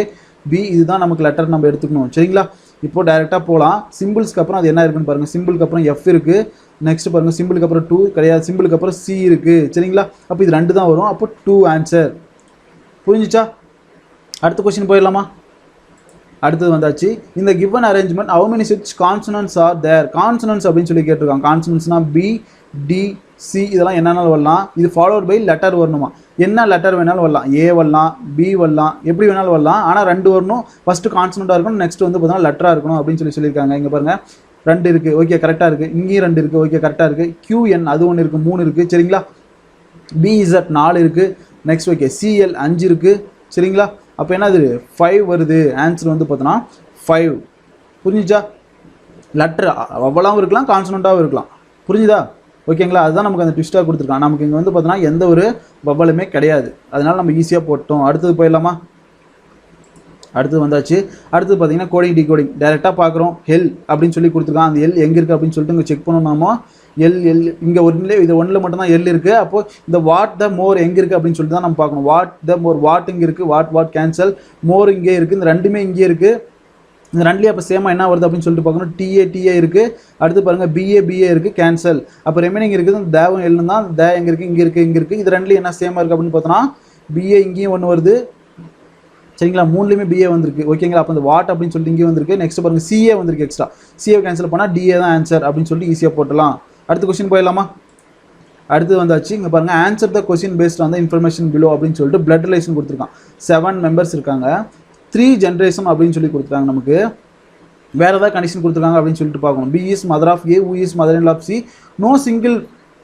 பி இதுதான் நமக்கு லெட்டர் நம்ம எடுத்துக்கணும். சரிங்களா, இப்போ டேரெக்டாக போகலாம். சிம்பிள்ஸ்க்கு அப்புறம் அது என்ன இருக்குன்னு பாருங்கள். சிம்பிளுக்கு அப்புறம் எஃப் இருக்குது. நெக்ஸ்ட் பாருங்கள், சிம்பிளுக்கு அப்புறம் 2 கிடையாது. சிம்பிளுக்கு அப்புறம் சி இருக்குது. சரிங்களா, அப்போ இது 2 தான் வரும். அப்போ 2 ஆன்சர். புரிஞ்சிச்சா? அடுத்த கொஸ்டின் போயிடலாமா? அடுத்தது வந்தாச்சு. இந்த given arrangement how many such consonants are there? Consonants அப்படின்னு சொல்லி கேட்டிருக்காங்க. கான்சனன்ட்ஸ்னா பி டி சி இதெல்லாம் என்னென்னாலும் வரலாம். இது ஃபாலோட் பை லெட்டர் வரணுமா? என்ன லெட்டர் வேணாலும் வரலாம். ஏ வரலாம், பி வரலாம், எப்படி வேணாலும் வரலாம். ஆனால் 2 வரணும். ஃபஸ்ட்டு கான்சனண்ட்டாக இருக்கணும், நெக்ஸ்ட் வந்து பார்த்தீங்கன்னா லெட்டராக இருக்கணும் அப்படின்னு சொல்லியிருக்காங்க. இங்கே பாருங்கள் 2 இருக்குது. ஓகே, கரெக்டாக இருக்குது. இங்கேயும் 2 இருக்குது. ஓகே, கரெக்டாக இருக்குது. QN அது 1 இருக்குது. 3 இருக்குது. சரிங்களா, BZ 4 இருக்குது. நெக்ஸ்ட் ஓகே, CL 5 இருக்குது. சரிங்களா, அப்போ என்னது 5 வருது. ஆன்சர் வந்து பார்த்தோன்னா 5. புரிஞ்சுச்சா? லெட்டர் அவ்வளோவும் இருக்கலாம், கான்சனண்ட்டாகவும் இருக்கலாம். புரிஞ்சுதா? ஓகேங்களா, அதுதான் நமக்கு அந்த ட்விஸ்ட்டாக கொடுத்துருக்கான். நமக்கு இங்கே வந்து பார்த்தோன்னா எந்த ஒரு பபலுமே கிடையாது. அதனால் நம்ம ஈஸியாக போட்டோம். அடுத்தது போயிடலாமா? அடுத்து வந்தாச்சு. அடுத்து பார்த்தீங்கன்னா கோடிங் டிகோடிங் டேரெக்டாக பார்க்குறோம். ஹெல் அப்படின்னு சொல்லி கொடுத்துருக்கான். அந்த எல் எங்கே இருக்குது அப்படின்னு சொல்லிட்டு இங்கே செக் பண்ணோம்னாமோ எல் இங்கே ஒன்றில் இது ஒன்றில் மட்டும்தான் எல் இருக்குது. அப்போது இந்த வாட் த மோர் எங்கே இருக்குது அப்படின்னு சொல்லிட்டு தான் நம்ம பார்க்கணும். வாட் த மோர் வாட் இங்கே இருக்குது, வாட் கேன்சல், மோர் இங்கே இருக்குது, இந்த ரெண்டுமே இங்கே இருக்குது. இந்த ரெண்டுலேயே அப்போ சேமாக என்ன வருது அப்படின்னு சொல்லிட்டு பார்க்கணும். டிஏ இருக்குது. அடுத்து பாருங்கள் பிஏ இருக்குது, கேன்சல். அப்போ ரெமைனிங் இருக்குது இந்த தேவம் எல்னு தான். தே எங்கே இருக்குது, இங்கே இருக்குது. இது ரெண்டுலேயும் என்ன சேமாக இருக்குது அப்படின்னு பார்த்தோன்னா பிஏ இங்கேயும் ஒன்று வருது. சரிங்களா, மூணுலேயுமே பிஏ வந்திருக்கு. ஓகேங்களா, அப்போ இந்த வாட் அப்படின்னு சொல்லிட்டு இங்கே வந்திருக்கு. நெக்ஸ்ட் பாருங்கள் சிஏ வந்திருக்கு. எக்ஸ்ட்ரா சிஏ கேன்சல் பண்ணால் டிஏ தான் ஆன்சர் அப்படின்னு சொல்லிட்டு ஈஸியாக போட்டலாம். அடுத்த கொஸ்டின் போயிடலாமா? அடுத்து வந்தாச்சு. இங்கே பாருங்கள் answer the question based on the information below அப்படின்னு சொல்லிட்டு பிளட் ரிலேஷன் கொடுத்துருக்கான். 7 மெம்பர்ஸ் இருக்காங்க. 3 ஜென்ரேஷன் அப்படின்னு சொல்லி கொடுத்துருக்காங்க. நமக்கு வேறு ஏதாவது கண்டிஷன் கொடுத்துருக்காங்க அப்படின்னு சொல்லிட்டு பார்க்கணும். B is mother of A, who is mother in law of C, no single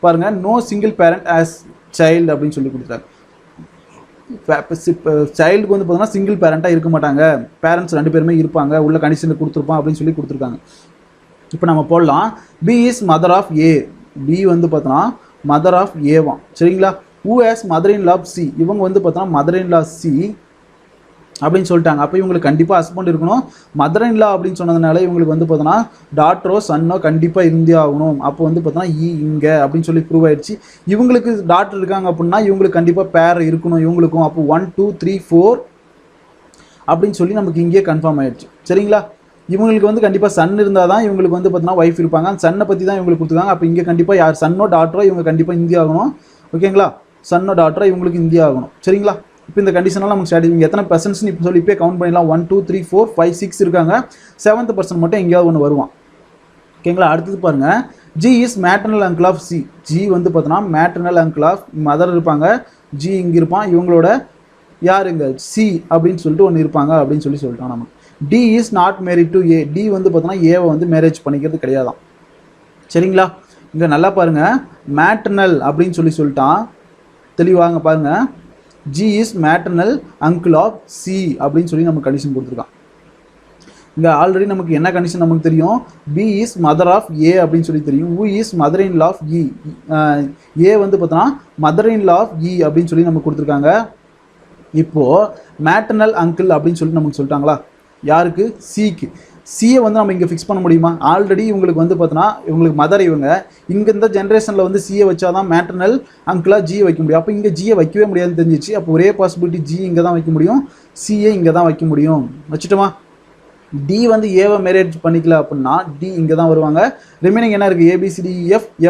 பாருங்கள் no single parent as child அப்படின்னு சொல்லி கொடுத்துருக்காங்க. சைல்டுக்கு வந்து பார்த்தீங்கன்னா சிங்கிள் பேரண்ட்டாக இருக்க மாட்டாங்க, பேரண்ட்ஸ் 2 பேருமே இருப்பாங்க, உள்ள கண்டிஷனில் கொடுத்துருப்பான் அப்படின்னு சொல்லி கொடுத்துருக்காங்க. இப்போ நம்ம போடலாம். P is mother of A, P வந்து பார்த்தோன்னா மதர் ஆஃப் ஏவான். சரிங்களா, who has mother in law of C, இவங்க வந்து பார்த்தோன்னா மதர் இன் லா சி அப்படின்னு சொல்லிட்டாங்க. அப்போ இவங்களுக்கு கண்டிப்பாக ஹஸ்பண்ட் இருக்கணும். மதர் இன் லா அப்படின்னு சொன்னதுனால இவங்களுக்கு வந்து பார்த்தோன்னா டாட்டரோ சன்னோ கண்டிப்பாக இருந்தே ஆகணும். அப்போ வந்து பார்த்தோன்னா இங்கே அப்படின்னு சொல்லி ப்ரூவ் ஆயிடுச்சு. இவங்களுக்கு டாக்டர் இருக்காங்க அப்படின்னா இவங்களுக்கு கண்டிப்பாக பேர் இருக்கணும் இவங்களுக்கும். அப்போ 1 2 3 4 அப்படின்னு சொல்லி நமக்கு இங்கேயே கன்ஃபார்ம் ஆயிடுச்சு. சரிங்களா, இவங்களுக்கு வந்து கண்டிப்பாக சன் இருந்தால் தான் இவங்களுக்கு வந்து பார்த்தோன்னா ஒய்ஃப் இருப்பாங்க. அந்த சன்னை பற்றி தான் இவங்களுக்கு கொடுத்துருக்காங்க. அப்போ இங்கே கண்டிப்பாக யார் சன்னோ டாக்டரோ இவங்க கண்டிப்பாக இந்தியா ஆகணும். ஓகேங்களா, சன்னோ டாக்டரோ இவங்களுக்கு இந்தியா ஆகணும். சரிங்களா, இப்போ இந்த கண்டிஷனால் நமக்கு ஸ்டார்ட் இங்கே எத்தனை பர்சன்ட்ஸ்னு இப்போ சொல்லி இப்போ கவுண்ட் பண்ணிடலாம். 1 2 3 4 5 6 இருக்காங்க. 7th பர்சன் மட்டும் எங்கேயாவது ஒன்று வருவான். ஓகேங்களா, அடுத்தது பாருங்கள். G is maternal uncle of C, G வந்து பார்த்தோன்னா மேட்டர்னல் அங்கிள் ஆஃப் மதர் இருப்பாங்க. ஜி இங்கே இருப்பான். இவங்களோட யாருங்க சி அப்படின்னு சொல்லிட்டு ஒன்று இருப்பாங்க அப்படின்னு சொல்லிட்டான் நமக்கு. T is not married to A, T வந்து பார்த்தோன்னா ஏவை வந்து மேரேஜ் பண்ணிக்கிறது கிடையாதான். சரிங்களா, இங்கே நல்லா பாருங்கள். மேட்டர்னல் அப்படின்னு சொல்லிட்டான். தெளிவாங்க பாருங்கள். G is maternal uncle of C அப்படின்னு சொல்லி நமக்கு கண்டிஷன் கொடுத்துருக்கான். இங்கே ஆல்ரெடி நமக்கு என்ன கண்டிஷன் நமக்கு தெரியும். B is mother of A அப்படின்னு சொல்லி தெரியும். Who is mother in law of E, A வந்து பார்த்தோன்னா மதர் இன் லா ஆஃப் இ அப்படின்னு சொல்லி நமக்கு கொடுத்துருக்காங்க. இப்போது மேட்டர்னல் அங்கிள் அப்படின்னு சொல்லிட்டு நமக்கு சொல்லிட்டாங்களா யாருக்கு, சிக்கு. சியை வந்து நம்ம இங்கே ஃபிக்ஸ் பண்ண முடியுமா? ஆல்ரெடி இவங்களுக்கு வந்து பார்த்தோன்னா இவங்களுக்கு மதர் இவங்க. இங்கே இந்த ஜென்ரேஷனில் வந்து சியை வச்சா தான் மேட்டர்னல் அங்கிளாக ஜியை வைக்க முடியும். அப்போ இங்கே ஜியை வைக்கவே முடியாதுன்னு தெரிஞ்சிச்சு. அப்போ ஒரே பாசிபிலிட்டி ஜி இங்கே தான் வைக்க முடியும், சியை இங்கே தான் வைக்க முடியும். வச்சுட்டோமா? டி வந்து ஏவை மேரேஜ் பண்ணிக்கல அப்படின்னா டி இங்கே தான் வருவாங்க. ரிமைனிங் என்ன இருக்குது, ஏபிசிடி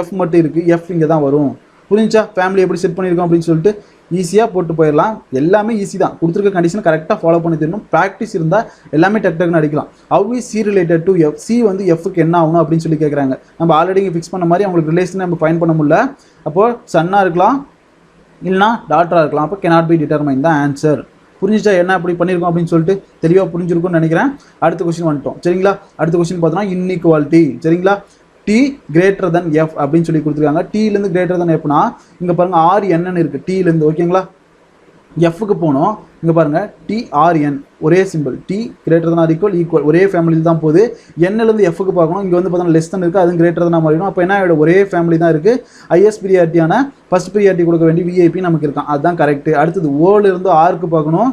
எஃப் மட்டும் இருக்குது. எஃப் இங்கே தான் வரும். புரிஞ்சா ஃபேமிலி எப்படி செட் பண்ணியிருக்கோம் அப்படின்னு சொல்லிட்டு ஈஸியாக போட்டு போயிடலாம். எல்லாமே ஈஸி தான். கொடுத்துருக்க கண்டிஷன் கரெக்டாக ஃபாலோ பண்ணி தரணும். ப்ராக்டிஸ் இருந்தால் எல்லாமே டக்குன்னு அடிக்கலாம். How is C related to F, C வந்து எஃப்க்கு என்ன ஆகணும் அப்படின்னு சொல்லி கேட்குறாங்க. நம்ம ஆல்ரெடி இங்கே ஃபிக்ஸ் பண்ண மாதிரி அவங்களுக்கு ரிலேஷனை நம்ம ஃபைன் பண்ண முடியல. அப்போது சன்னாக இருக்கலாம் இல்லைனா டாட்டராக இருக்கலாம். அப்போ cannot be determined தான் ஆன்சர். புரிஞ்சிச்சா என்ன அப்படி பண்ணியிருக்கோம் அப்படின்னு சொல்லிட்டு தெளிவாக புரிஞ்சிருக்கும்னு நினைக்கிறேன். அடுத்த கொஸ்டின் வந்துட்டோம். சரிங்களா, அடுத்த கொஸ்டின் பார்த்தோன்னா இன்இக்வாலிட்டி. சரிங்களா, டி கிரேட்டர் தென் எஃப் அப்படின்னு சொல்லி கொடுத்துருக்காங்க. டீலேருந்து கிரேட்டர் தென் எஃப்னா இங்கே பாருங்கள் RNன்னு இருக்குது டீலேருந்து. ஓகேங்களா, எஃப்க்கு போகணும். இங்கே பாருங்கள் TRN ஒரே simple. D greater than equal ஒரே ஃபேமிலியில் தான் போகுது. என்னலேருந்து எஃப்க்கு பார்க்கணும். இங்கே வந்து பார்த்தோன்னா லெஸ் தான் இருக்குது, அதுவும் கிரேட்டர் தான் மாறிடும். அப்போ என்ன ஆகிடும், ஒரே ஃபேமிலி தான் இருக்குது. ஐஎஸ் ப்ரியாரிட்டியான ஃபஸ்ட் ப்ரியாரிட்டி கொடுக்க வேண்டிய விஐபி நமக்கு இருக்கான். அதுதான் கரெக்டு. அடுத்தது ஓலேருந்து ஆருக்கு பார்க்கணும்.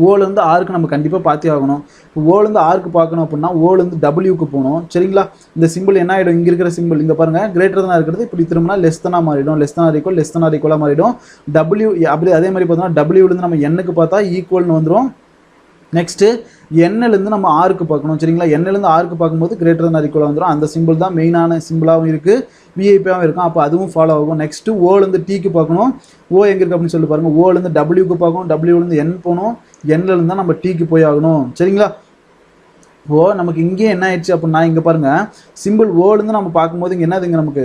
ஓலேருந்து ஆருக்கு நம்ம கண்டிப்பாக பார்த்தே ஆகணும். இப்போ ஓலேருந்து ஆருக்கு பார்க்கணும் அப்படின்னா ஓலேருந்து டபிள்யூக்கு போகணும். சரிங்களா, இந்த சிம்பிள் என்ன ஆகிடும், இங்கே இருக்கிற சிம்பிள் இங்கே பாருங்கள் கிரேட்டர் தான் இருக்கிறது. இப்படி திரும்பினா லெஸ் தானாக மாறிடும். லெஸ் தான் ஈக்குவலாக மாறிடும். டபிள்யூ அப்படி அதே மாதிரி பார்த்தோம்னா டபிள்யூலேருந்து நம்ம எண்ணுக்கு பார்த்தா ஈக்குவல்னு வந்துடும். நெக்ஸ்ட்டு எண்ணிலேருந்து நம்ம ஆருக்கு பார்க்கணும். சரிங்களா, எண்ணிலேருந்து ஆருக்கு பார்க்கும்போது கிரேட்டர் தான் ஈக்குவலாக வந்துடும். அந்த சிம்பிள் தான் மெயினான சிம்பிளாகவும் இருக்குது, விஐபியாகவும் இருக்கும். அப்போ அதுவும் ஃபாலோ ஆகும். நெக்ஸ்ட்டு ஓலேருந்து டீக்கு பார்க்கணும். ஓ எங்கே இருக்குது அப்படின்னு சொல்லி பாருங்கள். ஓலேருந்து டபிள்யூக்கு பார்க்கணும். டபிள்யூலேருந்து என் போகணும். எண்ணிலேருந்து தான் நம்ம டீக்கு போய் ஆகணும். சரிங்களா, இப்போது நமக்கு இங்கே என்ன ஆயிடுச்சு அப்படின்னா இங்கே பாருங்கள் சிம்பிள் ஓலேருந்து நம்ம பார்க்கும்போது இங்கே என்னதுங்க நமக்கு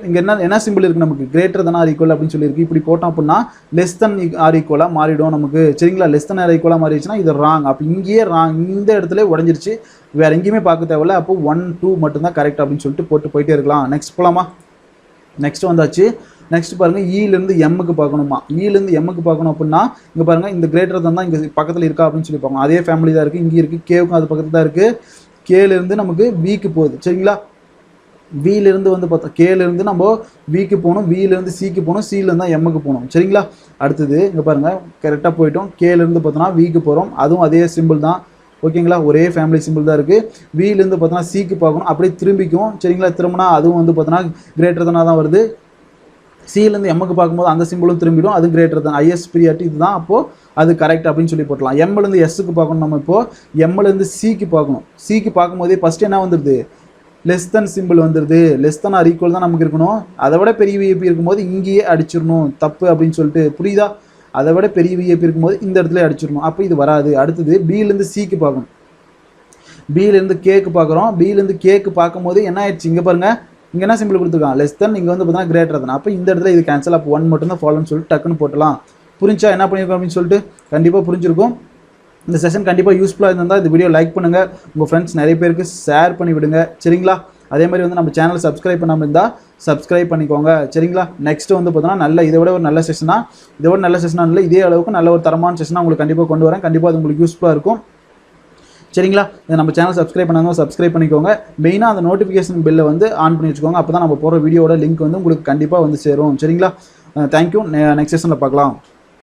இங்கே என்ன சிம்பிள் இருக்குது நமக்கு கிரேட்டர் தன் ஆர் ஈக்குவல் அப்படின்னு சொல்லியிருக்கு. இப்படி போட்டோம் அப்படின்னா லெஸ் தன் ஆர் ஈக்குவலாக மாறிடும் நமக்கு. சரிங்களா, லெஸ் தன் ஆர் ஈக்குவலாக மாறிடுச்சுன்னா இது ராங். அப்போ இங்கேயே ராங், இந்த இடத்துல உடஞ்சிருச்சு. வேறு எங்கேயுமே பார்க்க தேவையில்ல. அப்போ 1 2 மட்டும்தான் கரெக்ட் அப்படின்னு சொல்லிட்டு போயிட்டே இருக்கலாம். நெக்ஸ்ட் போகலாமா? நெக்ஸ்ட் வந்தாச்சு. நெக்ஸ்ட் பாருங்கள் இலேருந்து எம்முக்கு பார்க்கணுமா. இலேருந்து எம்முக்கு பார்க்கணும் அப்படின்னா இங்கே பாருங்கள் இந்த கிரேட்டர் தான் இங்கே பக்கத்தில் இருக்கா அப்படின்னு சொல்லி பார்க்கணும். அதே ஃபேமிலி தான் இருக்குது. இங்கே இருக்குது கேவுக்கும் அது பக்கத்தில் தான் இருக்குது. கேலேருந்து நமக்கு விக்கு போகுது. சரிங்களா, விலேருந்து வந்து பார்த்தா கேலேருந்து நம்ம விக்கு போகணும், விலேருந்து சிக்கு போகணும், சிலேருந்து தான் எம்முக்கு போகணும். சரிங்களா? அடுத்தது இங்கே பாருங்கள், கரெக்டாக போயிட்டோம். கேலேருந்து பார்த்தோன்னா விக்கு போகிறோம், அதுவும் அதே சிம்பிள் தான். ஓகேங்களா? ஒரே ஃபேமிலி சிம்பிள் தான் இருக்குது. விலேருந்து பார்த்தோன்னா சிக்கு பார்க்கணும், அப்படியே திரும்பிக்கும். சரிங்களா? திரும்பினா அதுவும் வந்து பார்த்தோன்னா கிரேட்டர் தானாக தான் வருது. சிலேருந்து எம்முக்கு பார்க்கும்போது அந்த சிம்பிளும் திரும்பிடும், அது கிரேட்டர் தான். ஐஎஸ் பீரியாட்டி இதுதான். அப்போது அது கரெக்ட் அப்படின்னு சொல்லி போட்டலாம். எம்லேருந்து எஸ்ஸுக்கு பார்க்கணும். நம்ம இப்போது எம்லேருந்து சிக்கு பார்க்கணும். சிக்கு பார்க்கும்போதே ஃபஸ்ட்டு என்ன வந்துடுது? லெஸ் தென் சிம்பிள் வந்துடுது. லெஸ் தென் ஆர் ஈக்குவல் தான் நமக்கு இருக்கணும். அதை விட பெரிய விஐபி இருக்கும்போது இங்கேயே அடிச்சிடணும், தப்பு அப்படின்னு சொல்லிட்டு. புரியுதா? அதை விட பெரிய விஐபி இருக்கும்போது இந்த இடத்துல அடிச்சிடணும். அப்போ இது வராது. அடுத்தது பிலேருந்து சிக்கு பார்க்கணும், பிலேருந்து கேக்கு பார்க்குறோம். பிலேருந்து கேக்கு பார்க்கும்போது என்ன ஆயிடுச்சு? இங்கே பாருங்கள், இங்கே என்ன சிம்பிள் கொடுத்துருக்கான்? Less than. இங்கே வந்து பார்த்தீங்கன்னா கிரேட்டர் தான். அப்போ இந்த இடத்துல இது கேன்சல். அப்போ 1 மட்டும் தான் ஃபாலோன்னு சொல்லிட்டு டக்குன்னு போட்டலாம். புரிஞ்சா என்ன பண்ணியிருக்கோம் அப்படின்னு சொல்லிட்டு? கண்டிப்பாக புரிஞ்சிருக்கும். இந்த செஷன் கண்டிப்பாக யூஸ்ஃபுல்லாக இருந்தால் இந்த வீடியோ லைக் பண்ணுங்கள், உங்கள் ஃப்ரெண்ட்ஸ் நிறைய பேருக்கு ஷேர் பண்ணி விடுங்க. சரிங்களா? அதே மாதிரி வந்து நம்ம சேனல் சப்ஸ்கிரைப் பண்ணாமல் இருந்தால் சப்ஸ்கிரைப் பண்ணிக்கோங்க. சரிங்களா? நெக்ஸ்ட் வந்து பார்த்தோன்னா நல்ல இதை விட ஒரு நல்ல செஷனாக இல்லை, இதே அளவுக்கு நல்ல ஒரு தரமான செஷனாக உங்களுக்கு கண்டிப்பாக கொண்டு வரேன். கண்டிப்பாக அது உங்களுக்கு யூஸ்ஃபுல்லாக இருக்கும். சரிங்களா? இதை நம்ம சேனல் சப்ஸ்கிரைப் பண்ணாமல் சப்ஸ்கிரைப் பண்ணிக்கோங்க. மெயினாக அந்த நோட்டிஃபிகேஷன் பெல்லை வந்து ஆன் பண்ணி வச்சுக்கோங்க. அப்போ தான் நம்ம போகிற வீடியோட லிங்க் வந்து உங்களுக்கு கண்டிப்பாக வந்து சேரும். சரிங்களா? தேங்க்யூ. நெக்ஸ்ட் செஷனில் பார்க்கலாம்.